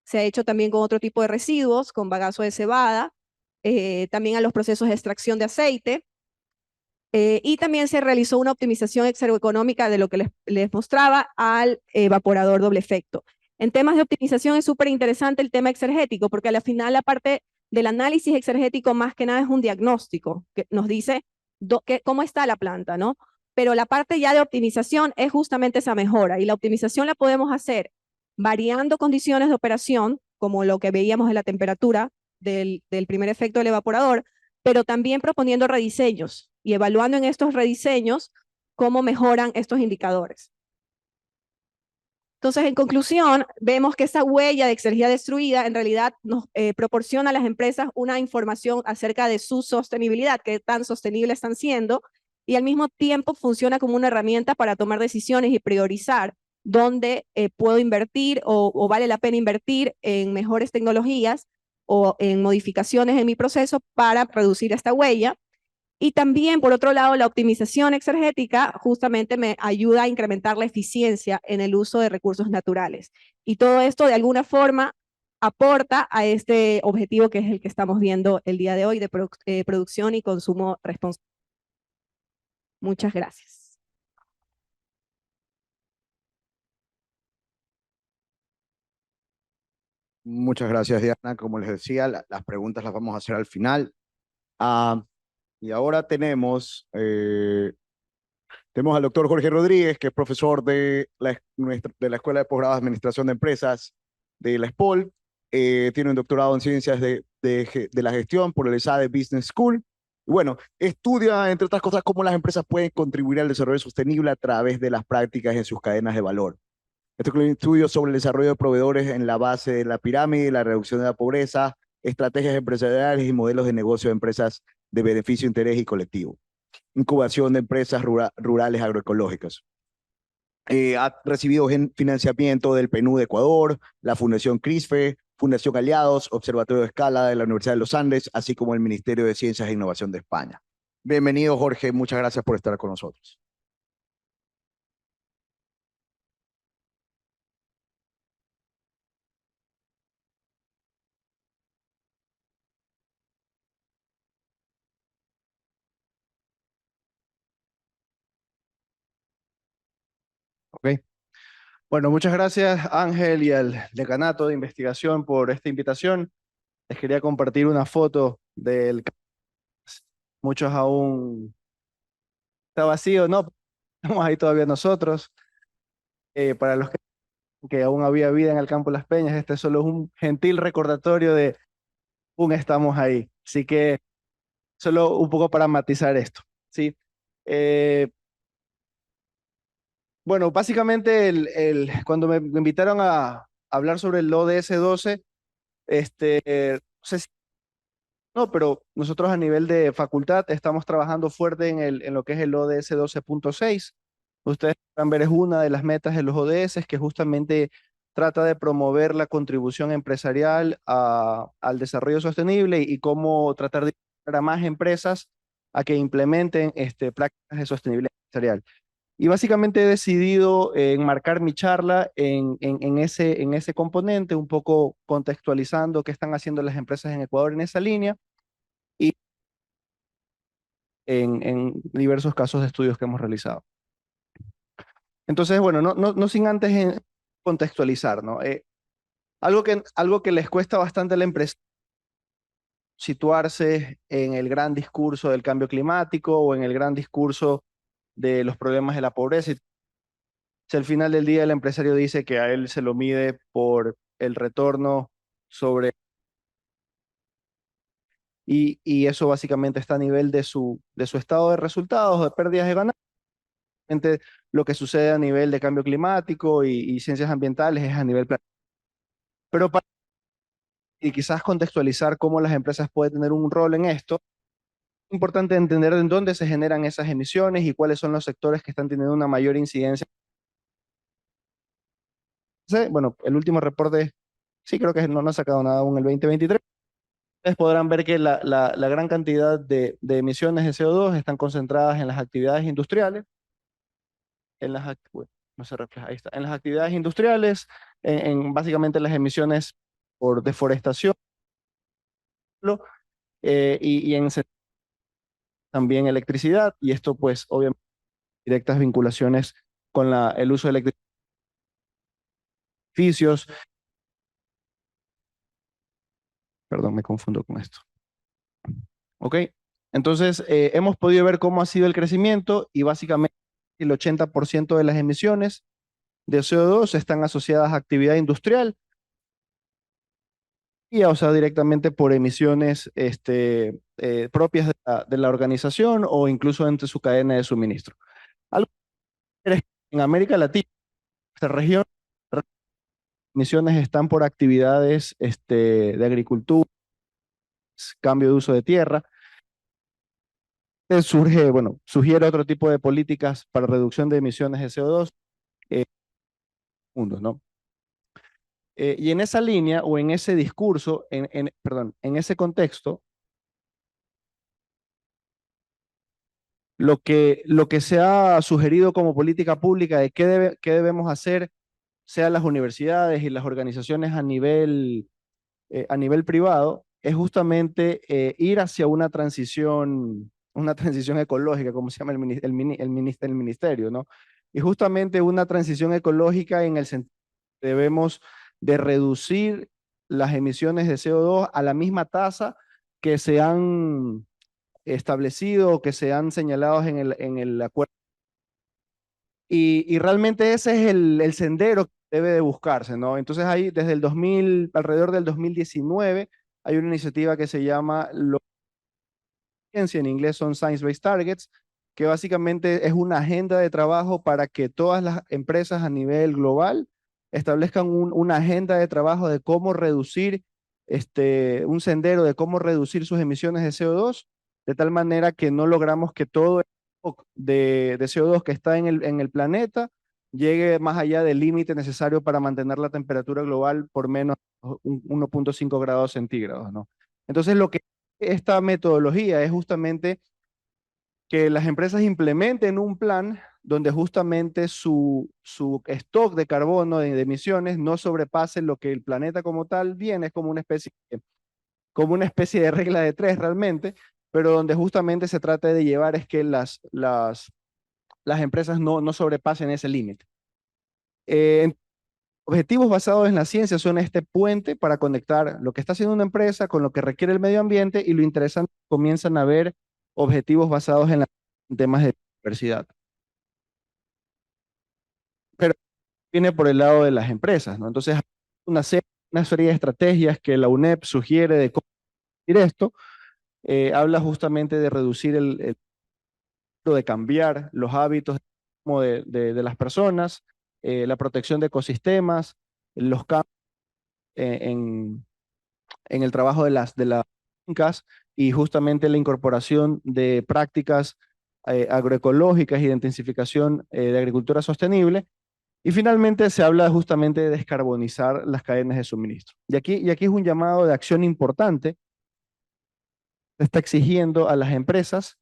Se ha hecho también con otro tipo de residuos, con bagazo de cebada, también a los procesos de extracción de aceite. Y también se realizó una optimización exergoeconómica de lo que les mostraba al evaporador doble efecto. En temas de optimización es súper interesante el tema exergético, porque al final la parte del análisis exergético más que nada es un diagnóstico que nos dice cómo está la planta, ¿no? Pero la parte ya de optimización es justamente esa mejora, y la optimización la podemos hacer variando condiciones de operación, como lo que veíamos en la temperatura del primer efecto del evaporador, pero también proponiendo rediseños y evaluando en estos rediseños cómo mejoran estos indicadores. Entonces, en conclusión, vemos que esa huella de exergía destruida en realidad nos proporciona a las empresas una información acerca de su sostenibilidad, qué tan sostenibles están siendo, y al mismo tiempo funciona como una herramienta para tomar decisiones y priorizar dónde puedo invertir o vale la pena invertir en mejores tecnologías o en modificaciones en mi proceso para reducir esta huella. Y también, por otro lado, la optimización exergética justamente me ayuda a incrementar la eficiencia en el uso de recursos naturales. Y todo esto, de alguna forma, aporta a este objetivo que es el que estamos viendo el día de hoy de producción y consumo responsable. Muchas gracias. Muchas gracias, Diana. Como les decía, las preguntas las vamos a hacer al final. Ah, y ahora tenemos al doctor Jorge Rodríguez, que es profesor de la Escuela de Posgrado de Administración de Empresas de la SPOL. Tiene un doctorado en Ciencias de la Gestión por el ESADE Business School. Y bueno, estudia, entre otras cosas, cómo las empresas pueden contribuir al desarrollo sostenible a través de las prácticas en sus cadenas de valor. Esto incluye estudios sobre el desarrollo de proveedores en la base de la pirámide, la reducción de la pobreza, estrategias empresariales y modelos de negocio de empresas de beneficio, interés y colectivo. Incubación de empresas rurales agroecológicas. Ha recibido financiamiento del PNUD de Ecuador, la Fundación CRISFE, Fundación Aliados, Observatorio de Escala de la Universidad de los Andes, así como el Ministerio de Ciencias e Innovación de España. Bienvenido, Jorge. Muchas gracias por estar con nosotros. Ok. Bueno, muchas gracias Ángel y al Decanato de Investigación por esta invitación. Les quería compartir una foto del campus. Muchos aún está vacío, ¿no? Estamos ahí todavía nosotros. Para los que aún había vida en el campo Las Peñas, este solo es un gentil recordatorio de aún estamos ahí. Así que solo un poco para matizar esto, ¿sí? Eh, bueno, básicamente cuando me invitaron a hablar sobre el ODS 12, no sé si no, pero nosotros a nivel de facultad estamos trabajando fuerte en lo que es el ODS 12.6. Ustedes pueden ver, es una de las metas de los ODS que justamente trata de promover la contribución empresarial al desarrollo sostenible y cómo tratar de invitar a más empresas a que implementen prácticas de sostenibilidad empresarial. Y básicamente he decidido enmarcar mi charla en ese componente, un poco contextualizando qué están haciendo las empresas en Ecuador en esa línea y en diversos casos de estudios que hemos realizado. Entonces, bueno, no sin antes contextualizar, ¿no? Algo que les cuesta bastante a la empresa situarse en el gran discurso del cambio climático o en el gran discurso de los problemas de la pobreza. Si al final del día el empresario dice que a él se lo mide por el retorno sobre, y eso básicamente está a nivel de su estado de resultados, de pérdidas de ganancias. Lo que sucede a nivel de cambio climático y ciencias ambientales es a nivel planetario. Pero y quizás contextualizar cómo las empresas pueden tener un rol en esto, es importante entender en dónde se generan esas emisiones y cuáles son los sectores que están teniendo una mayor incidencia. Bueno, el último reporte, sí creo que no ha sacado nada aún el 2023. Ustedes podrán ver que la gran cantidad de emisiones de CO2 están concentradas en las actividades industriales, bueno, no se refleja, ahí está, en las actividades industriales, básicamente las emisiones por deforestación, y en también electricidad, y esto pues obviamente directas vinculaciones con el uso de edificios. Perdón, me confundo con esto. Ok, entonces hemos podido ver cómo ha sido el crecimiento y básicamente el 80% de las emisiones de CO2 están asociadas a actividad industrial y o sea, directamente por emisiones propias de la organización o incluso entre su cadena de suministro. Algo que en América Latina, esta región, las emisiones están por actividades de agricultura, cambio de uso de tierra. Surge, bueno, sugiere otro tipo de políticas para reducción de emisiones de CO2 mundos, ¿no? Y en esa línea o en ese discurso, perdón, en ese contexto, lo que se ha sugerido como política pública de qué debemos hacer, sean las universidades y las organizaciones a nivel privado, es justamente ir hacia una transición ecológica, como se llama el ministerio, ¿no? Y justamente una transición ecológica en el sentido que debemos de reducir las emisiones de CO2 a la misma tasa que se han establecido o que se han señalado en el acuerdo. Y realmente ese es el sendero que debe de buscarse, ¿no? Entonces ahí desde el 2000, alrededor del 2019, hay una iniciativa que se llama, en inglés son Science Based Targets, que básicamente es una agenda de trabajo para que todas las empresas a nivel global establezcan una agenda de trabajo de cómo reducir, un sendero de cómo reducir sus emisiones de CO2, de tal manera que no logramos que todo el stock de CO2 que está en el planeta llegue más allá del límite necesario para mantener la temperatura global por menos 1.5 grados centígrados, ¿no? Entonces, lo que esta metodología es justamente que las empresas implementen un plan donde justamente su stock de carbono, de emisiones, no sobrepase lo que el planeta como tal viene, es como una especie de regla de tres realmente, pero donde justamente se trata de llevar es que las empresas no sobrepasen ese límite. Objetivos basados en la ciencia son este puente para conectar lo que está haciendo una empresa con lo que requiere el medio ambiente, y lo interesante, comienzan a ver objetivos basados en temas de diversidad. Pero viene por el lado de las empresas, ¿no? Entonces, una serie de estrategias que la UNEP sugiere de cómo hacer esto, habla justamente de reducir de cambiar los hábitos de las personas, la protección de ecosistemas, los cambios en el trabajo de las fincas, y justamente la incorporación de prácticas agroecológicas y de intensificación de agricultura sostenible. Y finalmente se habla justamente de descarbonizar las cadenas de suministro. Y aquí es un llamado de acción importante. Se está exigiendo a las empresas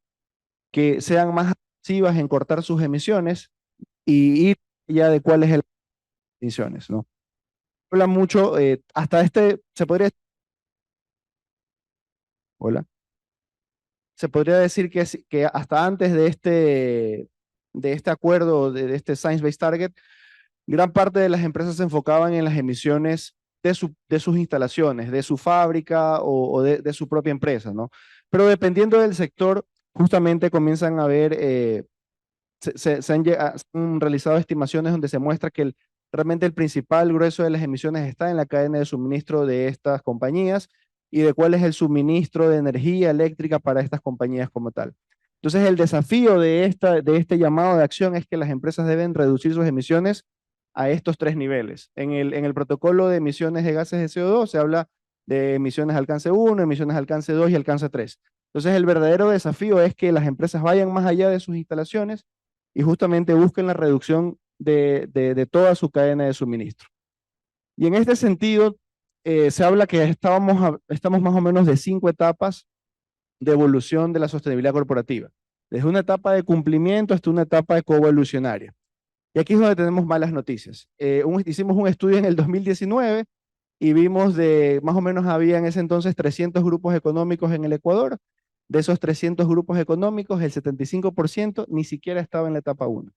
que sean más agresivas en cortar sus emisiones y ir ya de cuáles son las emisiones, ¿no? Habla mucho, se podría... Hola. Se podría decir que hasta antes de este acuerdo, de este Science Based Target, gran parte de las empresas se enfocaban en las emisiones de sus instalaciones, de su fábrica o de su propia empresa, ¿no? Pero dependiendo del sector, justamente comienzan a ver, se han realizado estimaciones donde se muestra que realmente el principal grueso de las emisiones está en la cadena de suministro de estas compañías, y de cuál es el suministro de energía eléctrica para estas compañías como tal. Entonces, el desafío de este llamado de acción es que las empresas deben reducir sus emisiones a estos tres niveles. En el protocolo de emisiones de gases de CO2 se habla de emisiones de alcance 1, emisiones de alcance 2 y alcance 3. Entonces, el verdadero desafío es que las empresas vayan más allá de sus instalaciones y justamente busquen la reducción de toda su cadena de suministro. Y en este sentido, se habla que estamos más o menos de 5 etapas de evolución de la sostenibilidad corporativa, desde una etapa de cumplimiento hasta una etapa de coevolucionaria. Y aquí es donde tenemos malas noticias. Hicimos un estudio en el 2019 y vimos más o menos había en ese entonces 300 grupos económicos en el Ecuador. De esos 300 grupos económicos, el 75% ni siquiera estaba en la etapa 1.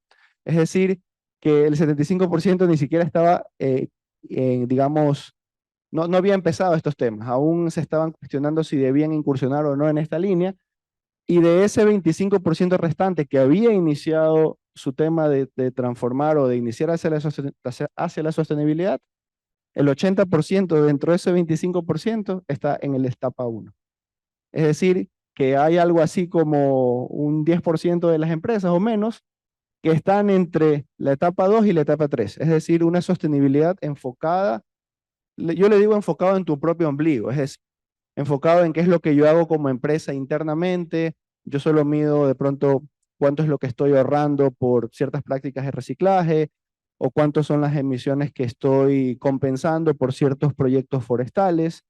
Es decir, que el 75% ni siquiera estaba, digamos, no había empezado estos temas. Aún se estaban cuestionando si debían incursionar o no en esta línea. Y de ese 25% restante que había iniciado su tema de transformar o de iniciar hacia la sostenibilidad, el 80% dentro de ese 25% está en la etapa 1. Es decir, que hay algo así como un 10% de las empresas o menos que están entre la etapa 2 y la etapa 3. Es decir, una sostenibilidad enfocada, yo le digo enfocado en tu propio ombligo, es decir, enfocado en qué es lo que yo hago como empresa internamente. Yo solo mido de pronto cuánto es lo que estoy ahorrando por ciertas prácticas de reciclaje, o cuántas son las emisiones que estoy compensando por ciertos proyectos forestales,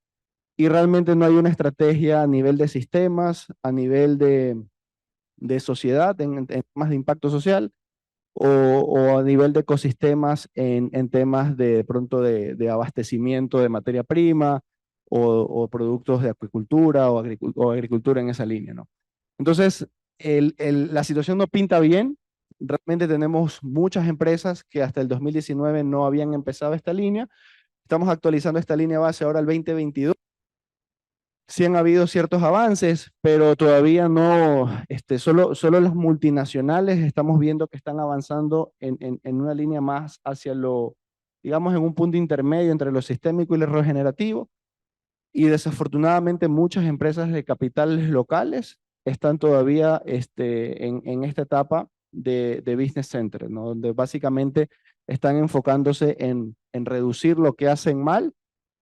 y realmente no hay una estrategia a nivel de sistemas, a nivel de sociedad, en temas de impacto social, o a nivel de ecosistemas en temas de pronto de abastecimiento de materia prima, o productos de acuicultura o agricultura en esa línea, ¿no? Entonces, la situación no pinta bien. Realmente tenemos muchas empresas que hasta el 2019 no habían empezado esta línea, Estamos actualizando esta línea base ahora al 2022. Sí han habido ciertos avances, pero todavía no, solo las multinacionales estamos viendo que están avanzando en una línea más hacia lo, digamos, en un punto intermedio entre lo sistémico y lo regenerativo. Y desafortunadamente muchas empresas de capitales locales están todavía en esta etapa de business center, ¿no? Donde básicamente están enfocándose en reducir lo que hacen mal,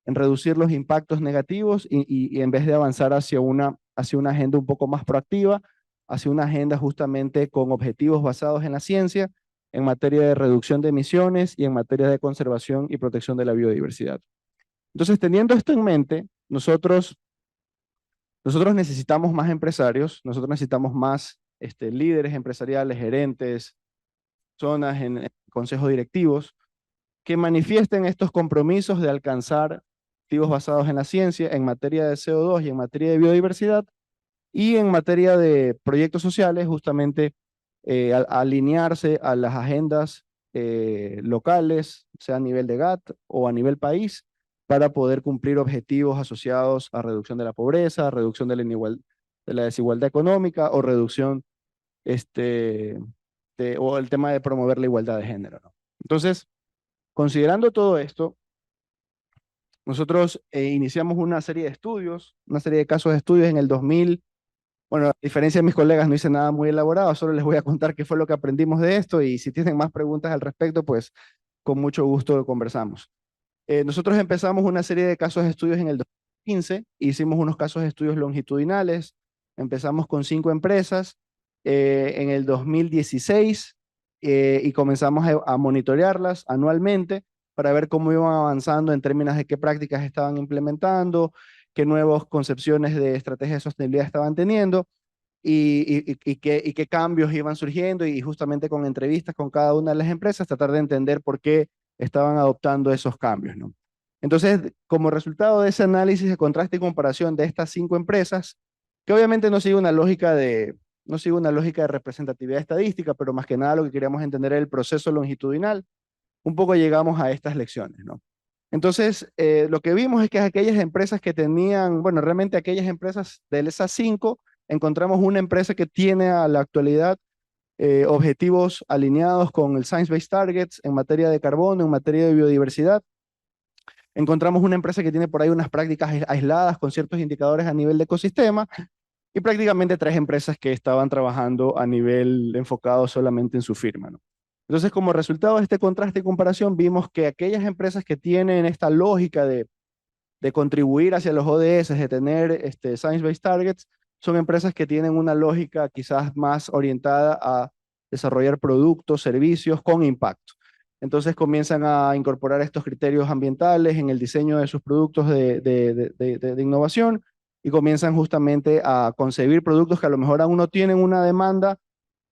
en reducir los impactos negativos y en vez de avanzar hacia una agenda un poco más proactiva, hacia una agenda justamente con objetivos basados en la ciencia, en materia de reducción de emisiones y en materia de conservación y protección de la biodiversidad. Entonces, teniendo esto en mente, nosotros necesitamos más empresarios, nosotros necesitamos más líderes empresariales, gerentes, zonas en consejos directivos, que manifiesten estos compromisos de alcanzar objetivos basados en la ciencia en materia de CO2 y en materia de biodiversidad, y en materia de proyectos sociales, justamente alinearse a las agendas locales, sea a nivel de GATT o a nivel país, para poder cumplir objetivos asociados a reducción de la pobreza, reducción de la desigualdad económica o reducción, o el tema de promover la igualdad de género, ¿no? Entonces, considerando todo esto, nosotros iniciamos una serie de estudios, una serie de casos de estudios en el 2000. Bueno, a diferencia de mis colegas, no hice nada muy elaborado, solo les voy a contar qué fue lo que aprendimos de esto y si tienen más preguntas al respecto, pues con mucho gusto lo conversamos. Nosotros empezamos una serie de casos de estudios en el 2015, hicimos unos casos de estudios longitudinales, empezamos con 5 empresas en el 2016 y comenzamos a monitorearlas anualmente para ver cómo iban avanzando en términos de qué prácticas estaban implementando, qué nuevas concepciones de estrategia de sostenibilidad estaban teniendo y qué cambios iban surgiendo, y justamente con entrevistas con cada una de las empresas tratar de entender por qué estaban adoptando esos cambios, ¿no? Entonces, como resultado de ese análisis de contraste y comparación de estas 5 empresas, que obviamente no sigue una lógica de representatividad estadística, pero más que nada lo que queríamos entender era el proceso longitudinal, un poco llegamos a estas lecciones, ¿no? Entonces, lo que vimos es que aquellas empresas que tenían, bueno, realmente aquellas empresas de esas 5, encontramos una empresa que tiene a la actualidad objetivos alineados con el Science Based Targets en materia de carbono, en materia de biodiversidad. Encontramos una empresa que tiene por ahí unas prácticas aisladas con ciertos indicadores a nivel de ecosistema, y prácticamente 3 empresas que estaban trabajando a nivel enfocado solamente en su firma, ¿no? Entonces, como resultado de este contraste y comparación, vimos que aquellas empresas que tienen esta lógica de contribuir hacia los ODS, de tener Science-Based Targets, son empresas que tienen una lógica quizás más orientada a desarrollar productos, servicios con impacto. Entonces comienzan a incorporar estos criterios ambientales en el diseño de sus productos de innovación, y comienzan justamente a concebir productos que a lo mejor aún no tienen una demanda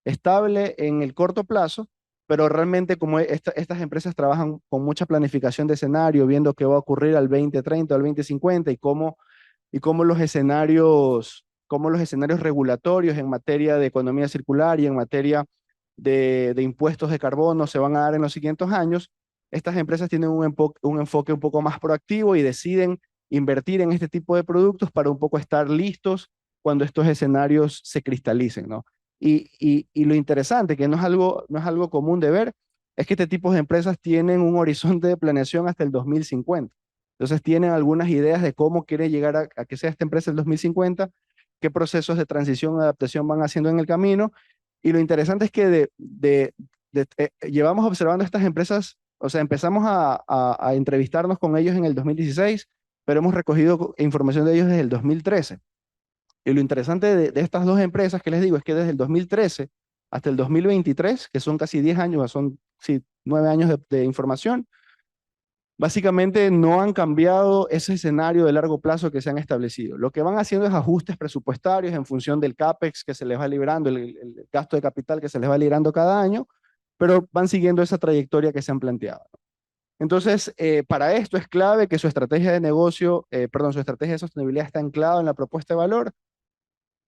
estable en el corto plazo, pero realmente como estas empresas trabajan con mucha planificación de escenario, viendo qué va a ocurrir al 2030, al 2050, y cómo los escenarios regulatorios en materia de economía circular y en materia de impuestos de carbono se van a dar en los siguientes años, estas empresas tienen un enfoque un poco más proactivo y deciden invertir en este tipo de productos para un poco estar listos cuando estos escenarios se cristalicen, ¿no? Y lo interesante, que no es algo común de ver, es que este tipo de empresas tienen un horizonte de planeación hasta el 2050. Entonces tienen algunas ideas de cómo quiere llegar a que sea esta empresa el 2050, qué procesos de transición y adaptación van haciendo en el camino. Y lo interesante es que llevamos observando estas empresas, o sea, empezamos a entrevistarnos con ellos en el 2016, pero hemos recogido información de ellos desde el 2013. Y lo interesante de estas 2 empresas que les digo es que desde el 2013 hasta el 2023, que son casi 10 años, son sí, 9 años de información, básicamente no han cambiado ese escenario de largo plazo que se han establecido. Lo que van haciendo es ajustes presupuestarios en función del CAPEX que se les va liberando, el gasto de capital que se les va liberando cada año, pero van siguiendo esa trayectoria que se han planteado. Entonces, para esto es clave que su estrategia de negocio, su estrategia de sostenibilidad está anclada en la propuesta de valor.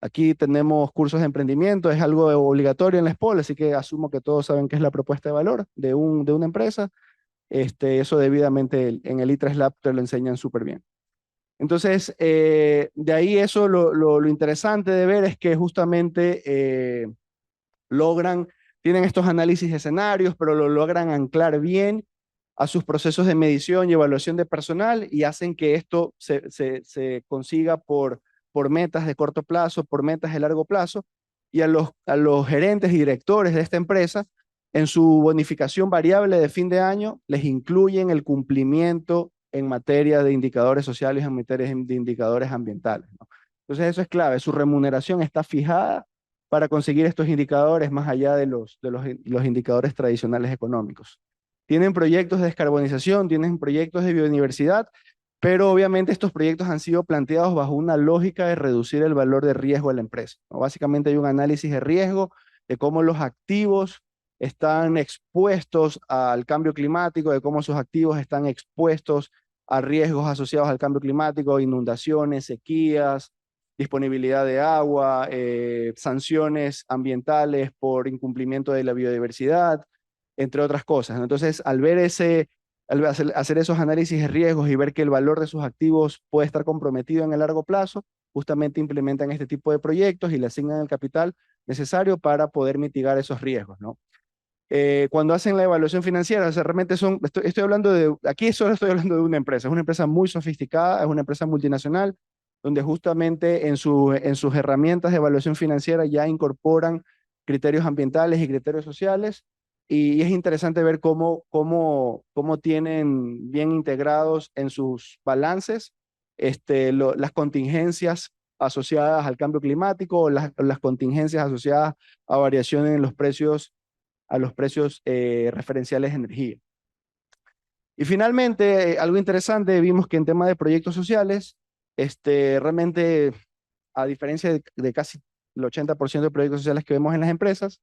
Aquí tenemos cursos de emprendimiento, es algo obligatorio en la SPOL, así que asumo que todos saben qué es la propuesta de valor de una empresa. Eso debidamente en el I3 Lab te lo enseñan súper bien. Entonces, de ahí eso lo interesante de ver es que justamente tienen estos análisis de escenarios, pero lo logran anclar bien a sus procesos de medición y evaluación de personal y hacen que esto se consiga por metas de corto plazo, por metas de largo plazo, y a los gerentes y directores de esta empresa, en su bonificación variable de fin de año, les incluyen el cumplimiento en materia de indicadores sociales, en materia de indicadores ambientales, ¿no? Entonces eso es clave, su remuneración está fijada para conseguir estos indicadores más allá de los indicadores tradicionales económicos. Tienen proyectos de descarbonización, tienen proyectos de biodiversidad, pero obviamente estos proyectos han sido planteados bajo una lógica de reducir el valor de riesgo de la empresa, ¿no? Básicamente hay un análisis de riesgo de cómo los activos están expuestos al cambio climático, de cómo sus activos están expuestos a riesgos asociados al cambio climático, inundaciones, sequías, disponibilidad de agua, sanciones ambientales por incumplimiento de la biodiversidad, entre otras cosas, ¿no? Entonces, al hacer esos análisis de riesgos y ver que el valor de sus activos puede estar comprometido en el largo plazo, justamente implementan este tipo de proyectos y le asignan el capital necesario para poder mitigar esos riesgos, ¿no? Cuando hacen la evaluación financiera, o sea, realmente estoy hablando aquí solo estoy hablando de una empresa, es una empresa muy sofisticada, es una empresa multinacional, donde justamente en sus herramientas de evaluación financiera ya incorporan criterios ambientales y criterios sociales, y es interesante ver cómo tienen bien integrados en sus balances las contingencias asociadas al cambio climático o las contingencias asociadas a variaciones en los precios a los precios referenciales de energía. Y finalmente, algo interesante, vimos que en tema de proyectos sociales, realmente, a diferencia de casi el 80% de proyectos sociales que vemos en las empresas,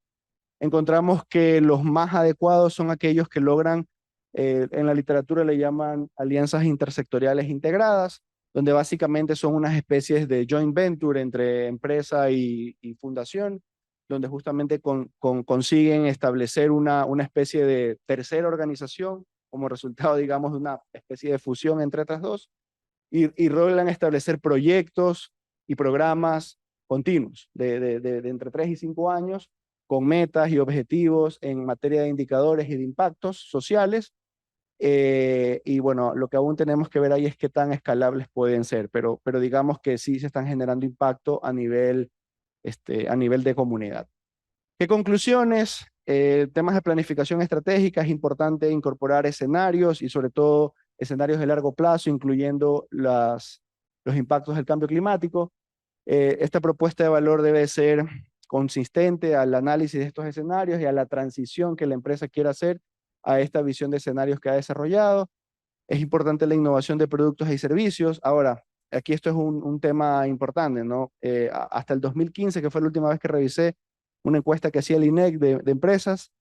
encontramos que los más adecuados son aquellos que logran, en la literatura le llaman alianzas intersectoriales integradas, donde básicamente son unas especies de joint venture entre empresa y fundación, donde justamente consiguen establecer una especie de tercera organización como resultado, digamos, de una especie de fusión entre estas dos, y logran establecer proyectos y programas continuos de entre 3 y 5 años con metas y objetivos en materia de indicadores y de impactos sociales. Y bueno, lo que aún tenemos que ver ahí es qué tan escalables pueden ser, pero digamos que sí se están generando impacto a nivel de comunidad. ¿Qué conclusiones? Temas de planificación estratégica, es importante incorporar escenarios y sobre todo escenarios de largo plazo, incluyendo los impactos del cambio climático. Esta propuesta de valor debe ser consistente al análisis de estos escenarios y a la transición que la empresa quiera hacer a esta visión de escenarios que ha desarrollado. Es importante la innovación de productos y servicios. Ahora, aquí esto es un tema importante, ¿no? Hasta el 2015, que fue la última vez que revisé una encuesta que hacía el INEC de empresas,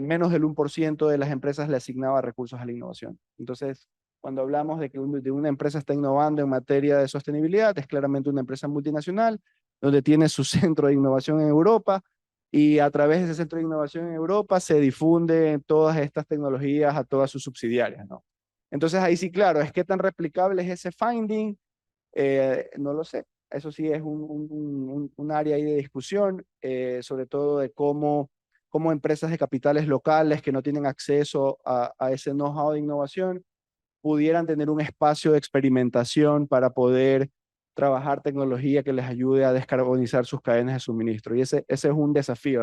menos del 1% de las empresas le asignaba recursos a la innovación. Entonces, cuando hablamos de que de una empresa está innovando en materia de sostenibilidad, es claramente una empresa multinacional, donde tiene su centro de innovación en Europa, y a través de ese centro de innovación en Europa se difunden todas estas tecnologías a todas sus subsidiarias, ¿no? Entonces ahí sí, claro, es qué tan replicable es ese finding, no lo sé. Eso sí es un área ahí de discusión, sobre todo de cómo empresas de capitales locales que no tienen acceso a ese know-how de innovación pudieran tener un espacio de experimentación para poder trabajar tecnología que les ayude a descarbonizar sus cadenas de suministro. Y ese es un desafío.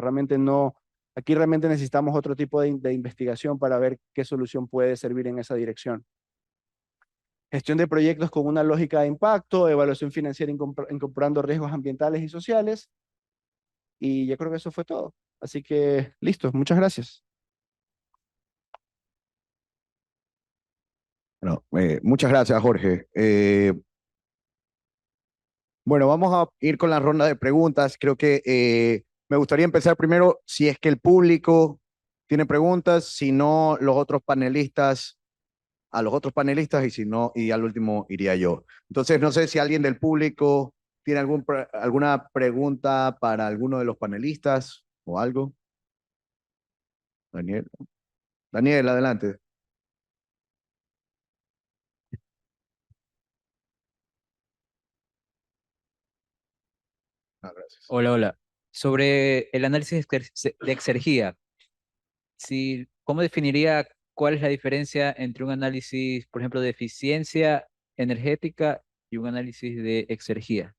Aquí realmente necesitamos otro tipo de investigación para ver qué solución puede servir en esa dirección. Gestión de proyectos con una lógica de impacto, evaluación financiera incorporando riesgos ambientales y sociales. Y yo creo que eso fue todo. Así que, listo. Muchas gracias. Bueno, muchas gracias, Jorge. Bueno, vamos a ir con la ronda de preguntas. Creo que me gustaría empezar primero si es que el público tiene preguntas, si no, a los otros panelistas, y si no, y al último iría yo. Entonces, no sé si alguien del público tiene alguna pregunta para alguno de los panelistas o algo. Daniel. Daniel, adelante. Gracias. Hola, hola. Sobre el análisis de exergía, ¿cómo definiría cuál es la diferencia entre un análisis, por ejemplo, de eficiencia energética y un análisis de exergía?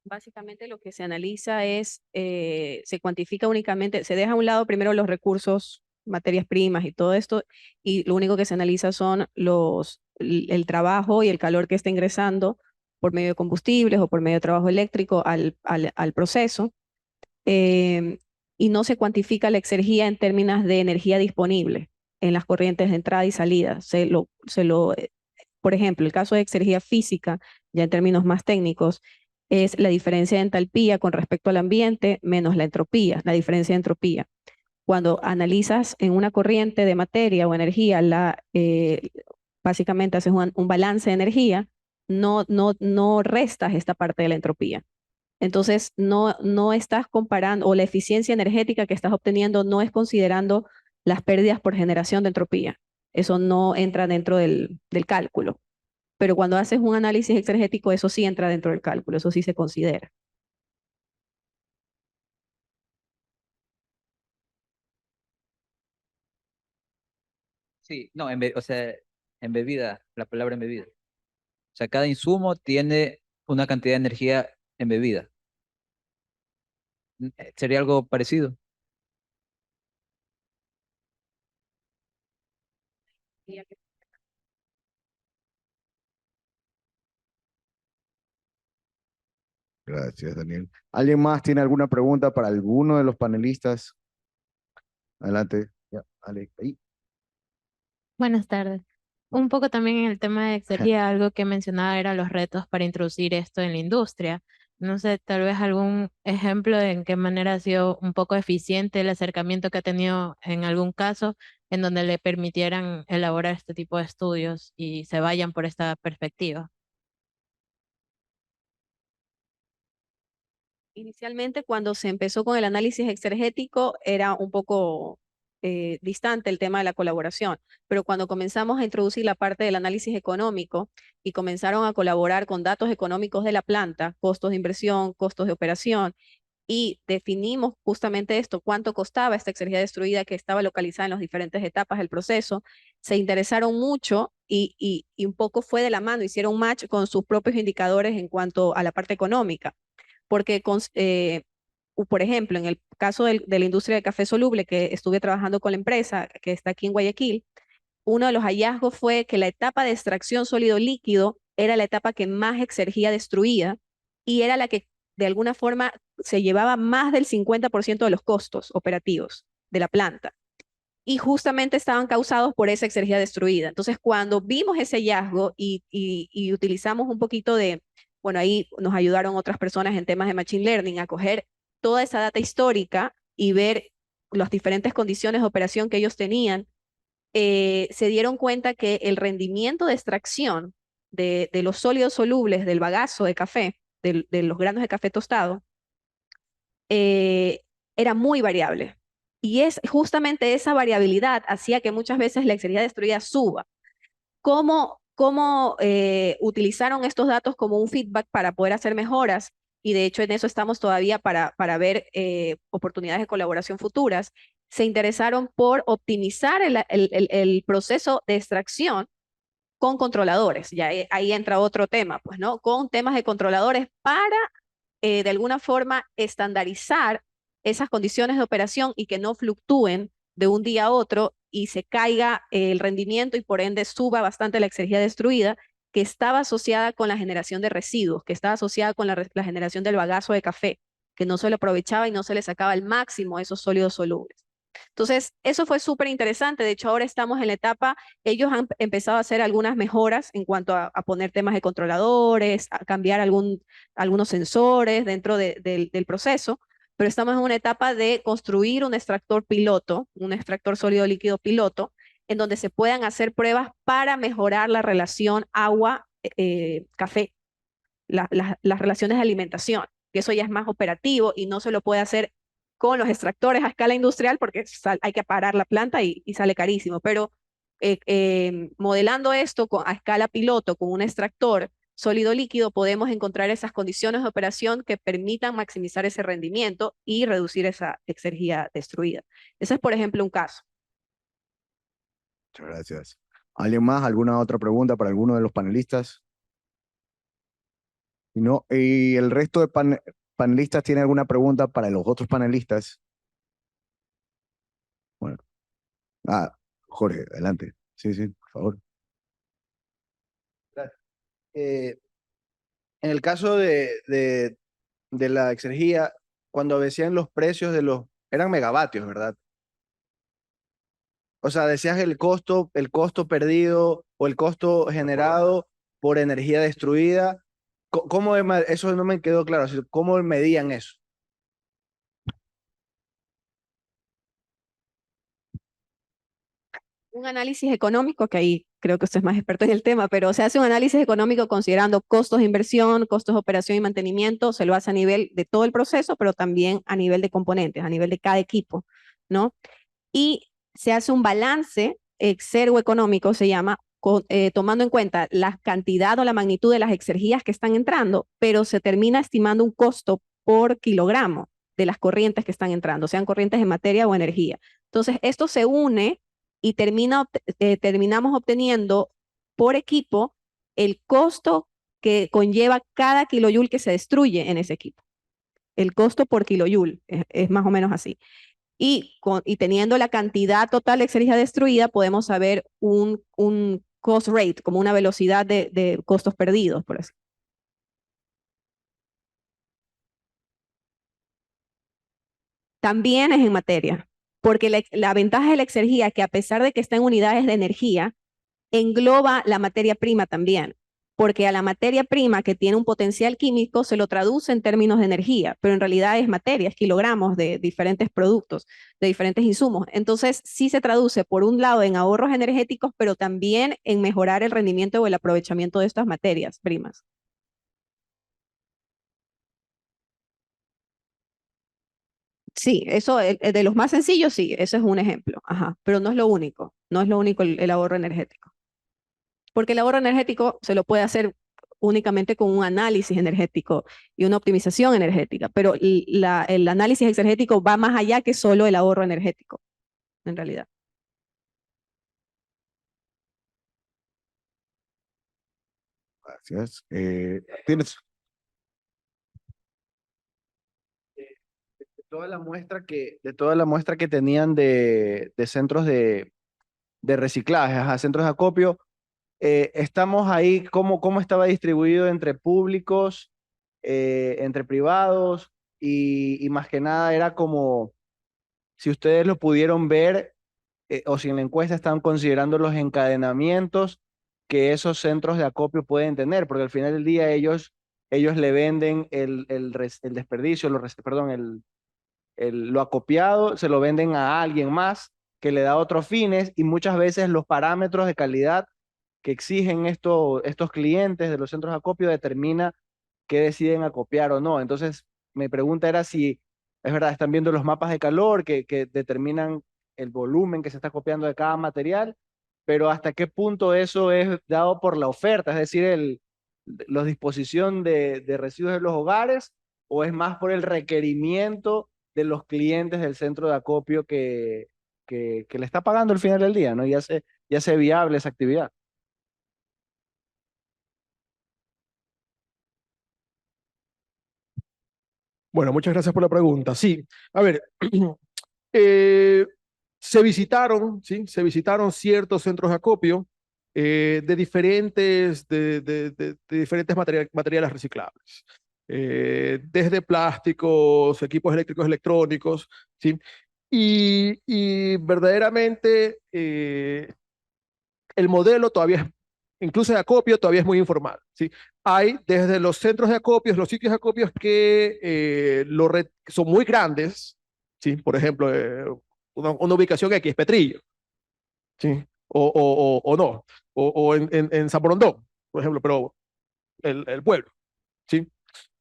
Básicamente lo que se analiza es, se cuantifica únicamente, se deja a un lado primero los recursos, materias primas y todo esto, y lo único que se analiza son el trabajo y el calor que está ingresando por medio de combustibles o por medio de trabajo eléctrico al proceso, eh, y no se cuantifica la exergía en términos de energía disponible en las corrientes de entrada y salida. Por ejemplo, el caso de exergía física, ya en términos más técnicos, es la diferencia de entalpía con respecto al ambiente menos la entropía, la diferencia de entropía. Cuando analizas en una corriente de materia o energía, básicamente haces un balance de energía, no restas esta parte de la entropía. Entonces, no estás comparando, o la eficiencia energética que estás obteniendo no es considerando las pérdidas por generación de entropía. Eso no entra dentro del cálculo. Pero cuando haces un análisis exergético, eso sí entra dentro del cálculo, eso sí se considera. Sí, no, o sea, en bebida, la palabra en bebida. O sea, cada insumo tiene una cantidad de energía en bebida. ¿Sería algo parecido? Gracias, Daniel. ¿Alguien más tiene alguna pregunta para alguno de los panelistas? Adelante. Ya, Ale, ahí. Buenas tardes. Un poco también en el tema de exergía, algo que mencionaba era los retos para introducir esto en la industria. No sé, tal vez algún ejemplo de en qué manera ha sido un poco eficiente el acercamiento que ha tenido en algún caso en donde le permitieran elaborar este tipo de estudios y se vayan por esta perspectiva. Inicialmente, cuando se empezó con el análisis exergético, era un poco distante el tema de la colaboración, pero cuando comenzamos a introducir la parte del análisis económico y comenzaron a colaborar con datos económicos de la planta, costos de inversión, costos de operación, y definimos justamente esto, cuánto costaba esta exergía destruida que estaba localizada en las diferentes etapas del proceso, se interesaron mucho y un poco fue de la mano, hicieron un match con sus propios indicadores en cuanto a la parte económica porque, por ejemplo, en el caso de la industria de café soluble, que estuve trabajando con la empresa que está aquí en Guayaquil, uno de los hallazgos fue que la etapa de extracción sólido-líquido era la etapa que más exergía destruía y era la que de alguna forma se llevaba más del 50% de los costos operativos de la planta. Y justamente estaban causados por esa exergía destruida. Entonces, cuando vimos ese hallazgo y utilizamos un poquito de, bueno, ahí nos ayudaron otras personas en temas de Machine Learning a coger toda esa data histórica y ver las diferentes condiciones de operación que ellos tenían, se dieron cuenta que el rendimiento de extracción de los sólidos solubles del bagazo de café, de los granos de café tostado, eh, era muy variable. Y es justamente esa variabilidad hacía que muchas veces la exergía destruida suba. ¿Cómo utilizaron estos datos como un feedback para poder hacer mejoras? Y de hecho en eso estamos todavía para ver oportunidades de colaboración futuras. Se interesaron por optimizar el proceso de extracción con controladores. Ya ahí entra otro tema, pues, ¿no? Con temas de controladores para de alguna forma estandarizar esas condiciones de operación y que no fluctúen de un día a otro y se caiga el rendimiento y por ende suba bastante la exergía destruida, que estaba asociada con la generación de residuos, que estaba asociada con la generación del bagazo de café, que no se le aprovechaba y no se le sacaba al máximo esos sólidos solubles. Entonces, eso fue súper interesante. De hecho, ahora estamos en la etapa, ellos han empezado a hacer algunas mejoras en cuanto a poner temas de controladores, a cambiar algunos sensores dentro del proceso, pero estamos en una etapa de construir un extractor piloto, un extractor sólido líquido piloto, en donde se puedan hacer pruebas para mejorar la relación agua-café, las relaciones de alimentación, que eso ya es más operativo y no se lo puede hacer con los extractores a escala industrial porque hay que parar la planta y sale carísimo, pero modelando esto a escala piloto con un extractor sólido líquido, podemos encontrar esas condiciones de operación que permitan maximizar ese rendimiento y reducir esa exergía destruida. Ese es, por ejemplo, un caso. Muchas gracias. ¿Alguien más? ¿Alguna otra pregunta para alguno de los panelistas? Si no, ¿y el resto de panelistas tiene alguna pregunta para los otros panelistas? Bueno, Jorge, adelante. Sí, sí, por favor. Eh, en el caso de la exergía, cuando decían los precios eran megavatios, ¿verdad? O sea, decías el costo perdido o el costo generado por energía destruida. Eso no me quedó claro. ¿Cómo medían eso? Un análisis económico, que ahí creo que usted es más experto en el tema, pero se hace un análisis económico considerando costos de inversión, costos de operación y mantenimiento, se lo hace a nivel de todo el proceso, pero también a nivel de componentes, a nivel de cada equipo, ¿no? Y se hace un balance exergo-económico, se llama, tomando en cuenta la cantidad o la magnitud de las exergías que están entrando, pero se termina estimando un costo por kilogramo de las corrientes que están entrando, sean corrientes de materia o energía. Entonces, esto se une y terminamos obteniendo por equipo el costo que conlleva cada kilojoule que se destruye en ese equipo. El costo por kilojoule es más o menos así. Y teniendo la cantidad total de exergia destruida, podemos saber un cost rate, como una velocidad de costos perdidos, por así. También es en materia, porque la ventaja de la exergía es que a pesar de que está en unidades de energía, engloba la materia prima también, porque a la materia prima que tiene un potencial químico se lo traduce en términos de energía, pero en realidad es materia, es kilogramos de diferentes productos, de diferentes insumos. Entonces, sí se traduce por un lado en ahorros energéticos, pero también en mejorar el rendimiento o el aprovechamiento de estas materias primas. Sí, eso de los más sencillos, sí, ese es un ejemplo, ajá, pero no es lo único, no es lo único el ahorro energético. Porque el ahorro energético se lo puede hacer únicamente con un análisis energético y una optimización energética, pero el análisis energético va más allá que solo el ahorro energético, en realidad. Gracias. ¿Tienes? De toda la muestra que tenían de centros de reciclaje, centros de acopio, estamos ahí, ¿cómo estaba distribuido entre públicos, entre privados? Y más que nada era como, si ustedes lo pudieron ver, o si en la encuesta están considerando los encadenamientos que esos centros de acopio pueden tener, porque al final del día ellos le venden el desperdicio, perdón, lo acopiado, se lo venden a alguien más que le da otros fines, y muchas veces los parámetros de calidad que exigen estos clientes de los centros de acopio determina qué deciden acopiar o no. Entonces, mi pregunta era si es verdad, están viendo los mapas de calor que determinan el volumen que se está copiando de cada material, pero hasta qué punto eso es dado por la oferta, es decir, la disposición de residuos de los hogares, o es más por el requerimiento de los clientes del centro de acopio que le está pagando al final del día, ¿no? Ya hace viable esa actividad. Bueno, muchas gracias por la pregunta. Sí, a ver, eh, se visitaron, ¿sí? Se visitaron ciertos centros de acopio de diferentes materiales reciclables. Desde plásticos, equipos eléctricos, electrónicos, ¿sí? Y verdaderamente el modelo todavía es, incluso de acopio, todavía es muy informal, ¿sí? Hay desde los centros de acopios, los sitios de acopios que son muy grandes, ¿sí? Por ejemplo, una ubicación X, Petrillo, ¿sí? O no, o en San Borondón, por ejemplo, pero el pueblo, ¿sí?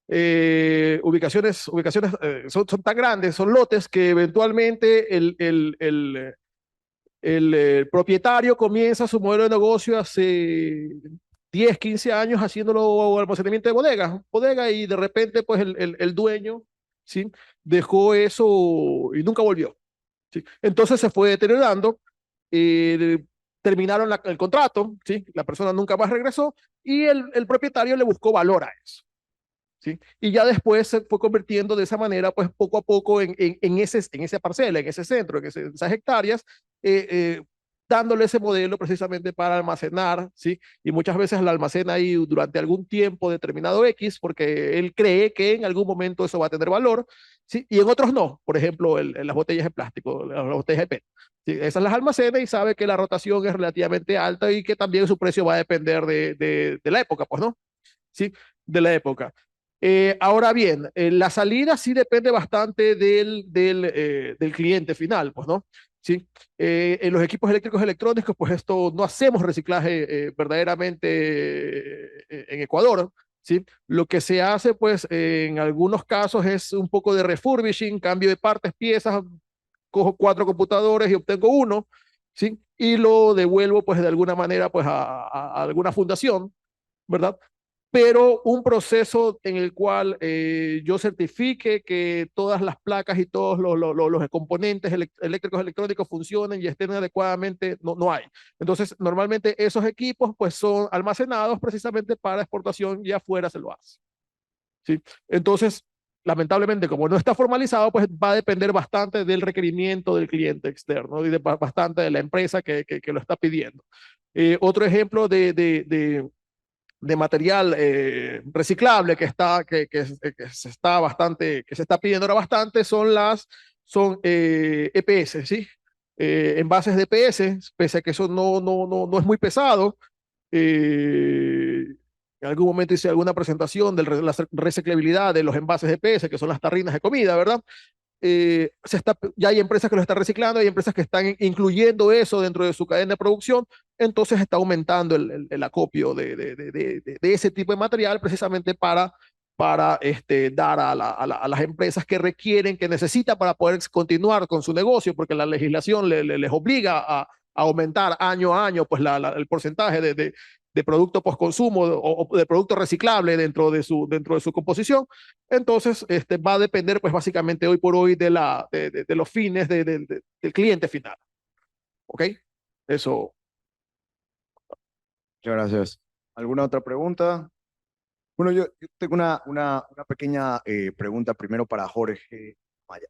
ubicaciones son tan grandes, son lotes que eventualmente el propietario comienza su modelo de negocio hace 10, 15 años haciéndolo almacenamiento de bodega y de repente pues el dueño, ¿sí? Dejó eso y nunca volvió, ¿sí? Entonces se fue deteriorando, terminaron el contrato, ¿sí? La persona nunca más regresó y el propietario le buscó valor a eso. ¿Sí? Y ya después se fue convirtiendo de esa manera, pues poco a poco en esa parcela, en ese centro, en esas hectáreas, dándole ese modelo precisamente para almacenar, ¿sí? Y muchas veces la almacena ahí durante algún tiempo determinado X, porque él cree que en algún momento eso va a tener valor, ¿sí? Y en otros no, por ejemplo, en las botellas de plástico, las botellas de PET. ¿Sí? Esas las almacena y sabe que la rotación es relativamente alta y que también su precio va a depender de la época, pues, ¿no? ¿Sí? De la época. Ahora bien, la salida sí depende bastante del cliente final, pues, ¿no? Sí. En los equipos eléctricos electrónicos, pues esto no hacemos reciclaje verdaderamente en Ecuador, ¿sí? Lo que se hace, pues, en algunos casos es un poco de refurbishing, cambio de partes, piezas, cojo 4 computadores y obtengo uno, ¿sí? Y lo devuelvo, pues, de alguna manera, pues, a alguna fundación, ¿verdad? Pero un proceso en el cual yo certifique que todas las placas y todos los componentes eléctricos electrónicos funcionen y estén adecuadamente, no hay. Entonces, normalmente esos equipos pues son almacenados precisamente para exportación y afuera se lo hace. ¿Sí? Entonces, lamentablemente, como no está formalizado, pues va a depender bastante del requerimiento del cliente externo y bastante de la empresa que lo está pidiendo. Otro ejemplo de material reciclable que se está pidiendo ahora bastante son EPS, ¿sí? Envases de EPS, pese a que eso no es muy pesado. En algún momento hice alguna presentación de la reciclabilidad de los envases de EPS, que son las tarrinas de comida, ¿verdad? Ya hay empresas que lo están reciclando, hay empresas que están incluyendo eso dentro de su cadena de producción, entonces está aumentando el acopio de ese tipo de material precisamente para dar a las empresas que requieren, que necesitan para poder continuar con su negocio, porque la legislación les obliga a aumentar año a año pues el porcentaje de producto postconsumo o de producto reciclable dentro de su composición. Entonces, va a depender, pues básicamente hoy por hoy de los fines del cliente final. ¿Ok? Eso. Muchas gracias. ¿Alguna otra pregunta? Bueno, yo tengo una pequeña pregunta primero para Jorge Maya.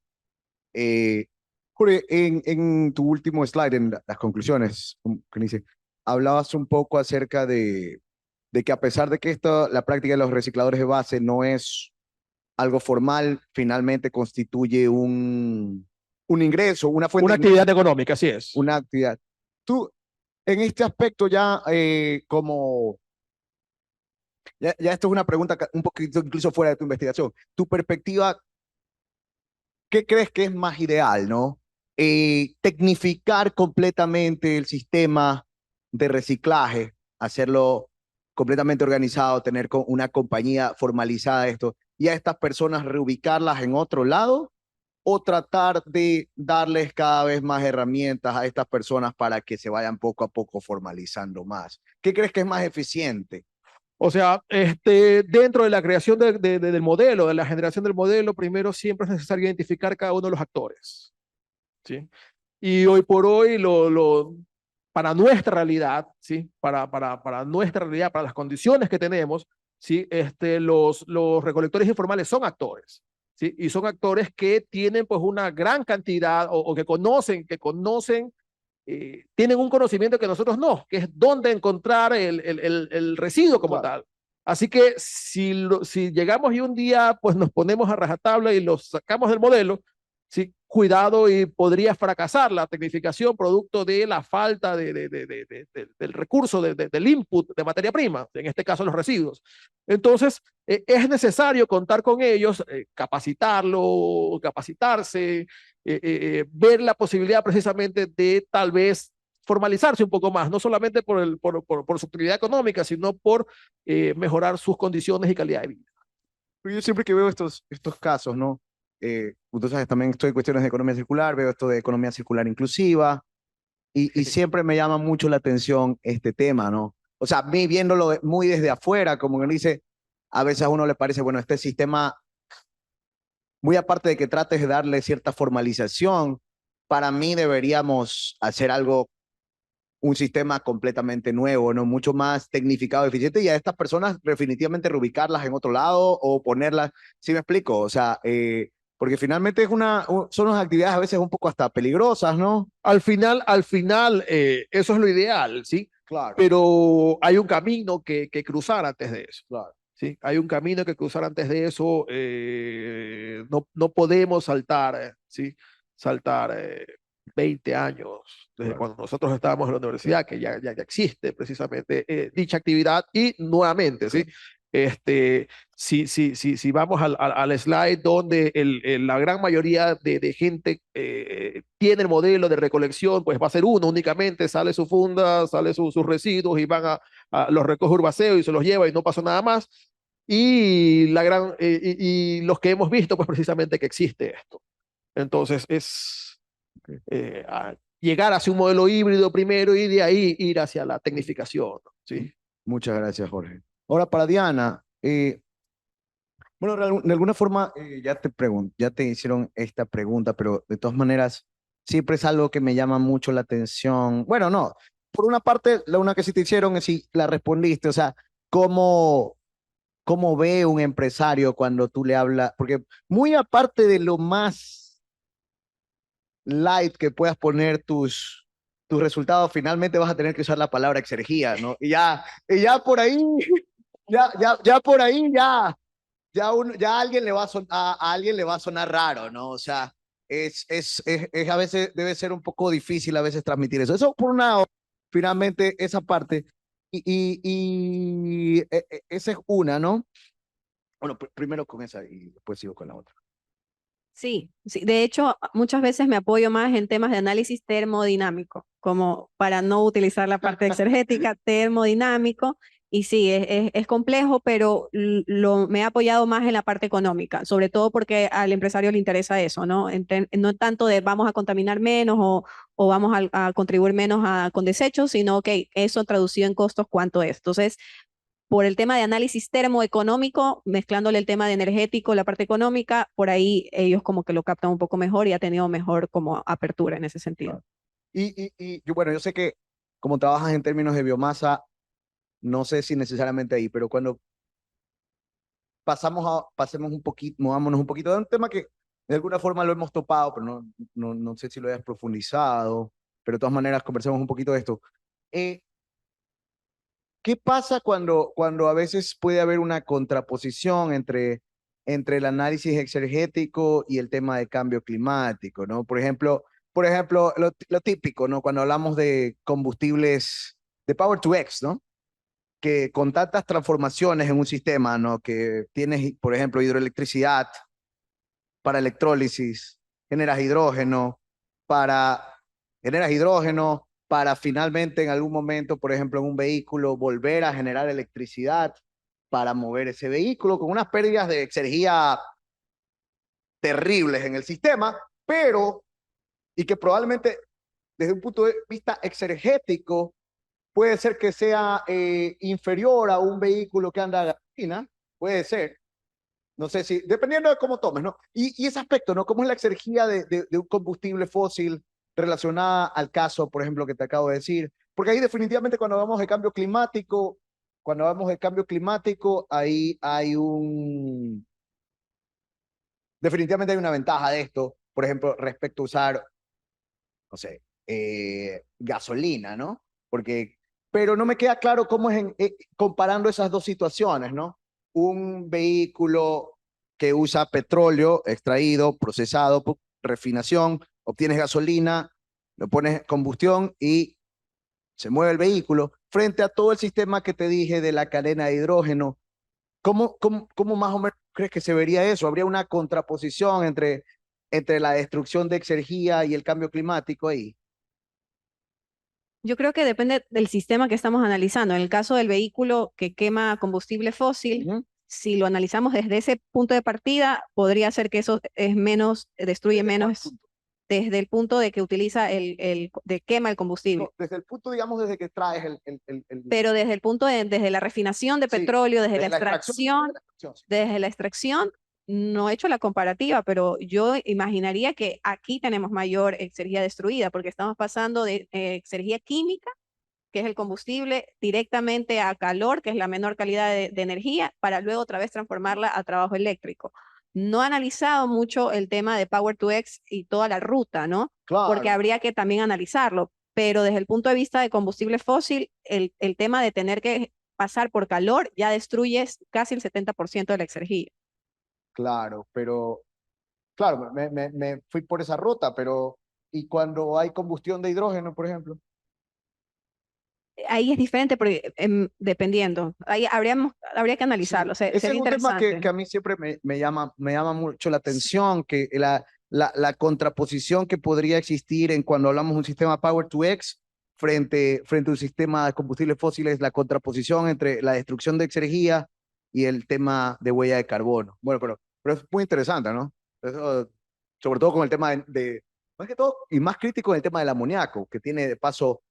Jorge, en tu último slide, en las conclusiones, que dice, hablabas un poco acerca de que a pesar de que la práctica de los recicladores de base no es algo formal, finalmente constituye un ingreso, una fuente Una de ingreso, actividad económica, así es. una actividad. Tú, en este aspecto ya ya esto es una pregunta un poquito incluso fuera de tu investigación. Tu perspectiva, ¿qué crees que es más ideal, no? Tecnificar completamente el sistema de reciclaje, hacerlo completamente organizado, tener una compañía formalizada de esto, y a estas personas reubicarlas en otro lado, o tratar de darles cada vez más herramientas a estas personas para que se vayan poco a poco formalizando más. ¿Qué crees que es más eficiente? O sea, dentro de la creación del modelo, de la generación del modelo, primero siempre es necesario identificar cada uno de los actores, ¿sí? Y hoy por hoy, para nuestra realidad, ¿sí? Para nuestra realidad, para las condiciones que tenemos, ¿sí? Los recolectores informales son actores, ¿sí? Y son actores que tienen pues una gran cantidad o que conocen, tienen un conocimiento que nosotros no, que es dónde encontrar el residuo como Claro. tal. Así que si llegamos y un día pues nos ponemos a rajatabla y los sacamos del modelo, ¿sí? Cuidado y podría fracasar la tecnificación producto de la falta del recurso, del input de materia prima, en este caso los residuos. Entonces, es necesario contar con ellos, capacitarse, ver la posibilidad precisamente de tal vez formalizarse un poco más, no solamente por su actividad económica, sino por mejorar sus condiciones y calidad de vida. Yo siempre que veo estos casos, ¿no? Entonces también estoy en cuestiones de economía circular, veo esto de economía circular inclusiva y siempre me llama mucho la atención este tema, ¿no? O sea, a mí viéndolo muy desde afuera, como que dice, a veces a uno le parece, bueno, este sistema, muy aparte de que trates de darle cierta formalización, para mí deberíamos hacer algo, un sistema completamente nuevo, ¿no? Mucho más tecnificado, eficiente, y a estas personas definitivamente reubicarlas en otro lado o ponerlas, ¿sí me explico? O sea, porque finalmente son unas actividades a veces un poco hasta peligrosas, ¿no? Al final, eso es lo ideal, ¿sí? Claro, Pero hay un camino que cruzar antes de eso. claro. ¿Sí? Hay un camino que cruzar antes de eso. No podemos saltar, ¿sí? Saltar 20 años desde Claro. cuando nosotros estábamos en la universidad, que ya existe precisamente dicha actividad. Y nuevamente, ¿sí? Si vamos al slide donde la gran mayoría de gente tiene el modelo de recolección, pues va a ser uno únicamente, sale su funda, sale sus residuos y van los recoge Urbaceo y se los lleva y no pasa nada más. Y los que hemos visto, pues precisamente que existe esto. Entonces es llegar hacia un modelo híbrido primero y de ahí ir hacia la tecnificación, ¿sí? Muchas gracias, Jorge. Ahora para Diana, bueno, de alguna forma ya te hicieron esta pregunta, pero de todas maneras siempre es algo que me llama mucho la atención. Bueno, no, por una parte, la una que sí te hicieron es si la respondiste, o sea, cómo ve un empresario cuando tú le hablas, porque muy aparte de lo más light que puedas poner tus resultados, finalmente vas a tener que usar la palabra exergía, ¿no? Y ya por ahí, ya por ahí, ya a alguien le va a alguien le va a sonar raro, ¿no? O sea, a veces debe ser un poco difícil a veces transmitir eso. Eso por un lado, finalmente esa parte. Esa es una, ¿no? Bueno, primero con esa y después sigo con la otra. Sí, sí. De hecho, muchas veces me apoyo más en temas de análisis termodinámico, como para no utilizar la parte exergética, termodinámico. Y sí, es complejo, pero me he apoyado más en la parte económica, sobre todo porque al empresario le interesa eso, ¿no? No tanto de vamos a contaminar menos o vamos a contribuir menos con desechos, sino que eso traducido en costos, ¿cuánto es? Entonces, por el tema de análisis termoeconómico, mezclándole el tema de energético, la parte económica, por ahí ellos como que lo captan un poco mejor y ha tenido mejor como apertura en ese sentido. Claro. Bueno, yo sé que como trabajas en términos de biomasa, no sé si necesariamente ahí, pero cuando pasemos un poquito, movámonos un poquito de un tema que de alguna forma lo hemos topado, pero no sé si lo hayas profundizado, pero de todas maneras conversemos un poquito de esto. ¿Qué pasa cuando a veces puede haber una contraposición entre el análisis exergético y el tema de cambio climático, ¿no? Por ejemplo, lo típico, ¿no? Cuando hablamos de combustibles de Power to X, ¿no? Que con tantas transformaciones en un sistema, ¿no? Que tienes, por ejemplo, hidroelectricidad para electrólisis, generas hidrógeno para, generas hidrógeno para finalmente en algún momento, por ejemplo, en un vehículo, volver a generar electricidad para mover ese vehículo con unas pérdidas de energía terribles en el sistema, pero, y que probablemente desde un punto de vista exergético puede ser que sea inferior a un vehículo que anda a gasolina, puede ser. No sé si, dependiendo de cómo tomes, ¿no? Y ese aspecto, ¿no? ¿Cómo es la exergía de un combustible fósil relacionada al caso, por ejemplo, que te acabo de decir? Porque ahí definitivamente cuando hablamos de cambio climático, ahí definitivamente hay una ventaja de esto, por ejemplo, respecto a usar, no sé, gasolina, ¿no? Pero no me queda claro cómo es comparando esas dos situaciones, ¿no? Un vehículo que usa petróleo extraído, procesado, refinación, obtienes gasolina, lo pones combustión y se mueve el vehículo, frente a todo el sistema que te dije de la cadena de hidrógeno. ¿Cómo más o menos crees que se vería eso? ¿Habría una contraposición entre la destrucción de exergía y el cambio climático ahí? Yo creo que depende del sistema que estamos analizando. En el caso del vehículo que quema combustible fósil, si lo analizamos desde ese punto de partida, podría ser que eso es menos, destruye menos desde el punto de que utiliza de quema el combustible. No, desde el punto, digamos, desde que traes Pero desde el punto desde la refinación de Sí, petróleo, desde la desde extracción, sí. desde la extracción, no he hecho la comparativa, pero yo imaginaría que aquí tenemos mayor energía destruida, porque estamos pasando de energía química, que es el combustible, directamente a calor, que es la menor calidad de energía, para luego otra vez transformarla a trabajo eléctrico. No he analizado mucho el tema de Power to X y toda la ruta, ¿no? Porque Claro. habría que también analizarlo, pero desde el punto de vista de combustible fósil, el tema de tener que pasar por calor ya destruye casi el 70% de la energía. Claro, pero, claro, me fui por esa ruta, pero, ¿y cuando hay combustión de hidrógeno, por ejemplo? Ahí es diferente porque dependiendo, ahí habría que analizarlo, Ese sería es un tema interesante. que a mí siempre me llama mucho la atención, que la contraposición que podría existir en cuando hablamos de un sistema Power to X frente a un sistema de combustibles fósiles, la contraposición entre la destrucción de energía y el tema de huella de carbono. Bueno, pero es muy interesante, ¿no? Eso, sobre todo con el tema más que todo, y más crítico en el tema del amoníaco, que tiene de paso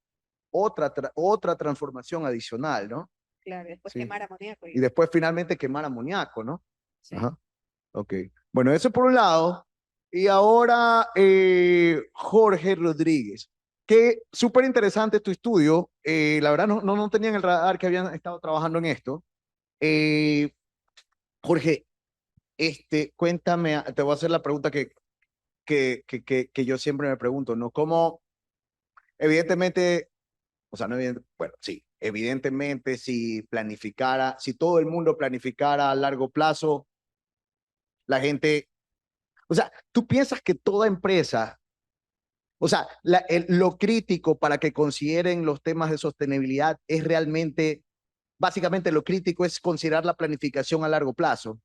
otra transformación adicional, ¿no? Claro, después Sí. quemar amoníaco. Y después finalmente quemar amoníaco, ¿no? Sí. Ajá. Ok. Bueno, eso por un lado. Y ahora, Jorge Rodríguez. Que súper interesante tu estudio. La verdad, no tenía en el radar que habían estado trabajando en esto. Eh, Jorge, cuéntame, te voy a hacer la pregunta que yo siempre me pregunto, ¿no? ¿Cómo, evidentemente, o sea, no bueno, sí, evidentemente si todo el mundo planificara a largo plazo, la gente, o sea, tú piensas que toda empresa, o sea, lo crítico para que consideren los temas de sostenibilidad es realmente, básicamente lo crítico es considerar la planificación a largo plazo.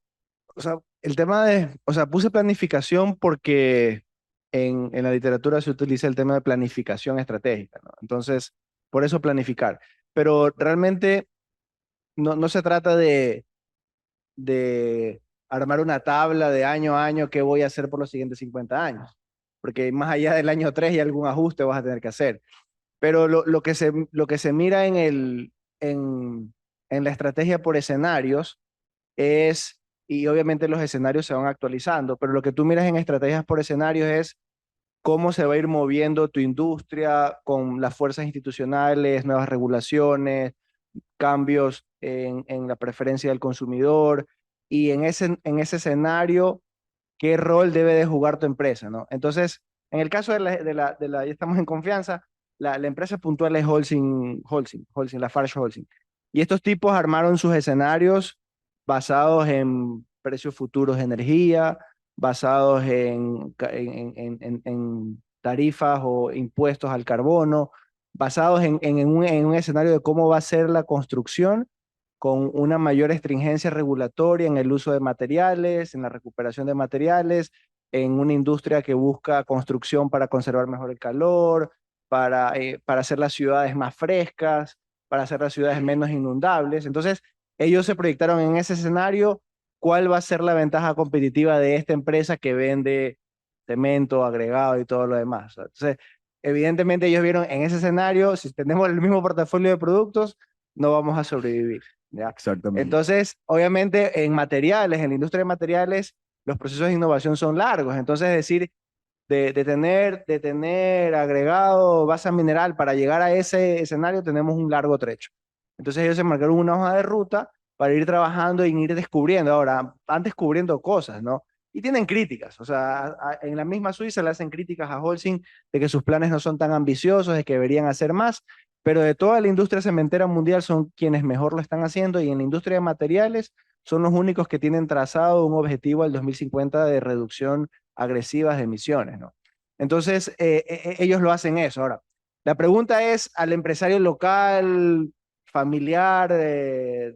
O sea, el tema o sea, puse planificación porque en la literatura se utiliza el tema de planificación estratégica, ¿no? Entonces, por eso planificar. Pero realmente no se trata de armar una tabla de año a año qué voy a hacer por los siguientes 50 años, porque más allá del año 3 y algún ajuste vas a tener que hacer. Pero lo que se mira en la estrategia por escenarios es, y obviamente los escenarios se van actualizando, pero lo que tú miras en estrategias por escenarios es cómo se va a ir moviendo tu industria con las fuerzas institucionales, nuevas regulaciones, cambios en la preferencia del consumidor y en ese escenario, qué rol debe de jugar tu empresa, ¿no? Entonces, en el caso ya estamos en confianza, la empresa puntual es Holcim, Lafarge Holcim. Y estos tipos armaron sus escenarios basados en precios futuros de energía, basados en tarifas o impuestos al carbono, basados en un escenario de cómo va a ser la construcción con una mayor estringencia regulatoria en el uso de materiales, en la recuperación de materiales, en una industria que busca construcción para conservar mejor el calor, para hacer las ciudades más frescas, para hacer las ciudades menos inundables. Entonces, ellos se proyectaron en ese escenario cuál va a ser la ventaja competitiva de esta empresa que vende cemento, agregado y todo lo demás. Entonces, evidentemente ellos vieron en ese escenario, si tenemos el mismo portafolio de productos, no vamos a sobrevivir. ¿Ya? Exactamente. Entonces, obviamente en materiales, en la industria de materiales, los procesos de innovación son largos. Entonces, es decir, de tener agregado base mineral para llegar a ese escenario, tenemos un largo trecho. Entonces, ellos se marcaron una hoja de ruta para ir trabajando y ir descubriendo. Ahora, van descubriendo cosas, ¿no? Y tienen críticas. O sea, en la misma Suiza le hacen críticas a Holcim de que sus planes no son tan ambiciosos, de que deberían hacer más, pero de toda la industria cementera mundial son quienes mejor lo están haciendo y en la industria de materiales son los únicos que tienen trazado un objetivo al 2050 de reducción agresivas de emisiones, ¿no? Entonces, ellos lo hacen eso. Ahora, la pregunta es al empresario local, familiar,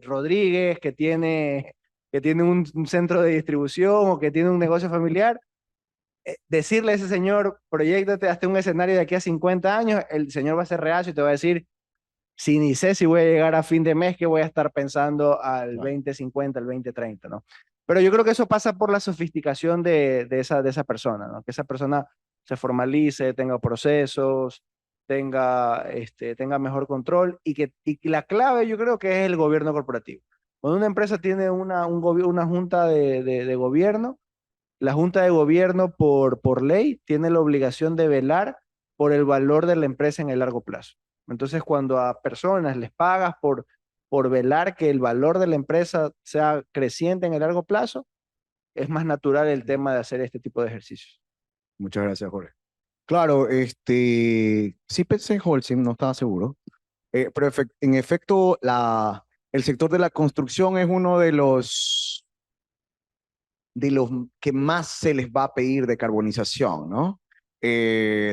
Rodríguez, que tiene un centro de distribución o que tiene un negocio familiar, decirle a ese señor, proyéctate hasta un escenario de aquí a 50 años, el señor va a ser reacio y te va a decir, si ni sé si voy a llegar a fin de mes, que voy a estar pensando al Claro. 2050, al 2030, ¿no? Pero yo creo que eso pasa por la sofisticación de esa persona, ¿no? Que esa persona se formalice, tenga procesos, tenga mejor control y la clave yo creo que es el gobierno corporativo. Cuando una empresa tiene una junta de gobierno, la junta de gobierno por ley tiene la obligación de velar por el valor de la empresa en el largo plazo. Entonces, cuando a personas les pagas por velar que el valor de la empresa sea creciente en el largo plazo, es más natural el tema de hacer este tipo de ejercicios. Muchas gracias, Jorge. Claro, sí pensé en Holcim, no estaba seguro. Pero en efecto, el sector de la construcción es uno de los que más se les va a pedir decarbonización, ¿no?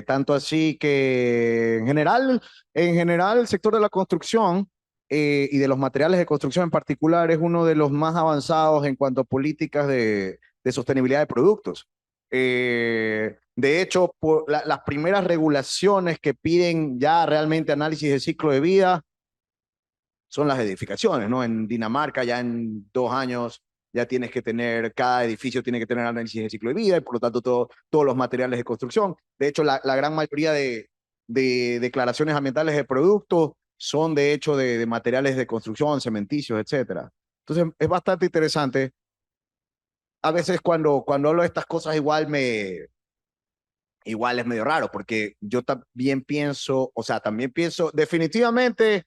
Tanto así que en general el sector de la construcción y de los materiales de construcción en particular es uno de los más avanzados en cuanto a políticas de sostenibilidad de productos. De hecho, las primeras regulaciones que piden ya realmente análisis de ciclo de vida son las edificaciones, ¿no? En Dinamarca ya en 2 años ya tienes que tener, cada edificio tiene que tener análisis de ciclo de vida y por lo tanto todos los materiales de construcción. De hecho, la gran mayoría de declaraciones ambientales de productos son de hecho de materiales de construcción, cementicios, etcétera. Entonces es bastante interesante. A veces cuando hablo de estas cosas igual es medio raro porque yo también pienso, o sea, también pienso definitivamente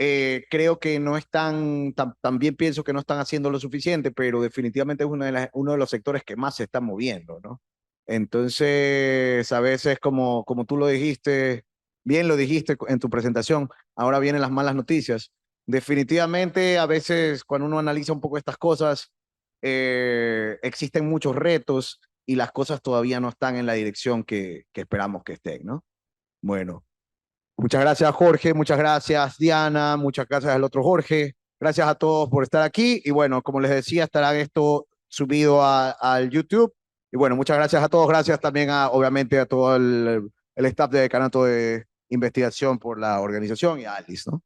creo que no están, también pienso que no están haciendo lo suficiente, pero definitivamente es uno de los sectores que más se está moviendo, ¿no? Entonces, a veces, como tú lo dijiste, bien lo dijiste en tu presentación, ahora vienen las malas noticias. Definitivamente, a veces, cuando uno analiza un poco estas cosas, existen muchos retos y las cosas todavía no están en la dirección que esperamos que estén, ¿no? Bueno. Muchas gracias, Jorge. Muchas gracias, Diana. Muchas gracias al otro Jorge. Gracias a todos por estar aquí. Y bueno, como les decía, estará esto subido al YouTube. Y bueno, muchas gracias a todos. Gracias también obviamente, a todo el staff de Decanato de Investigación por la organización y a Alice, ¿no?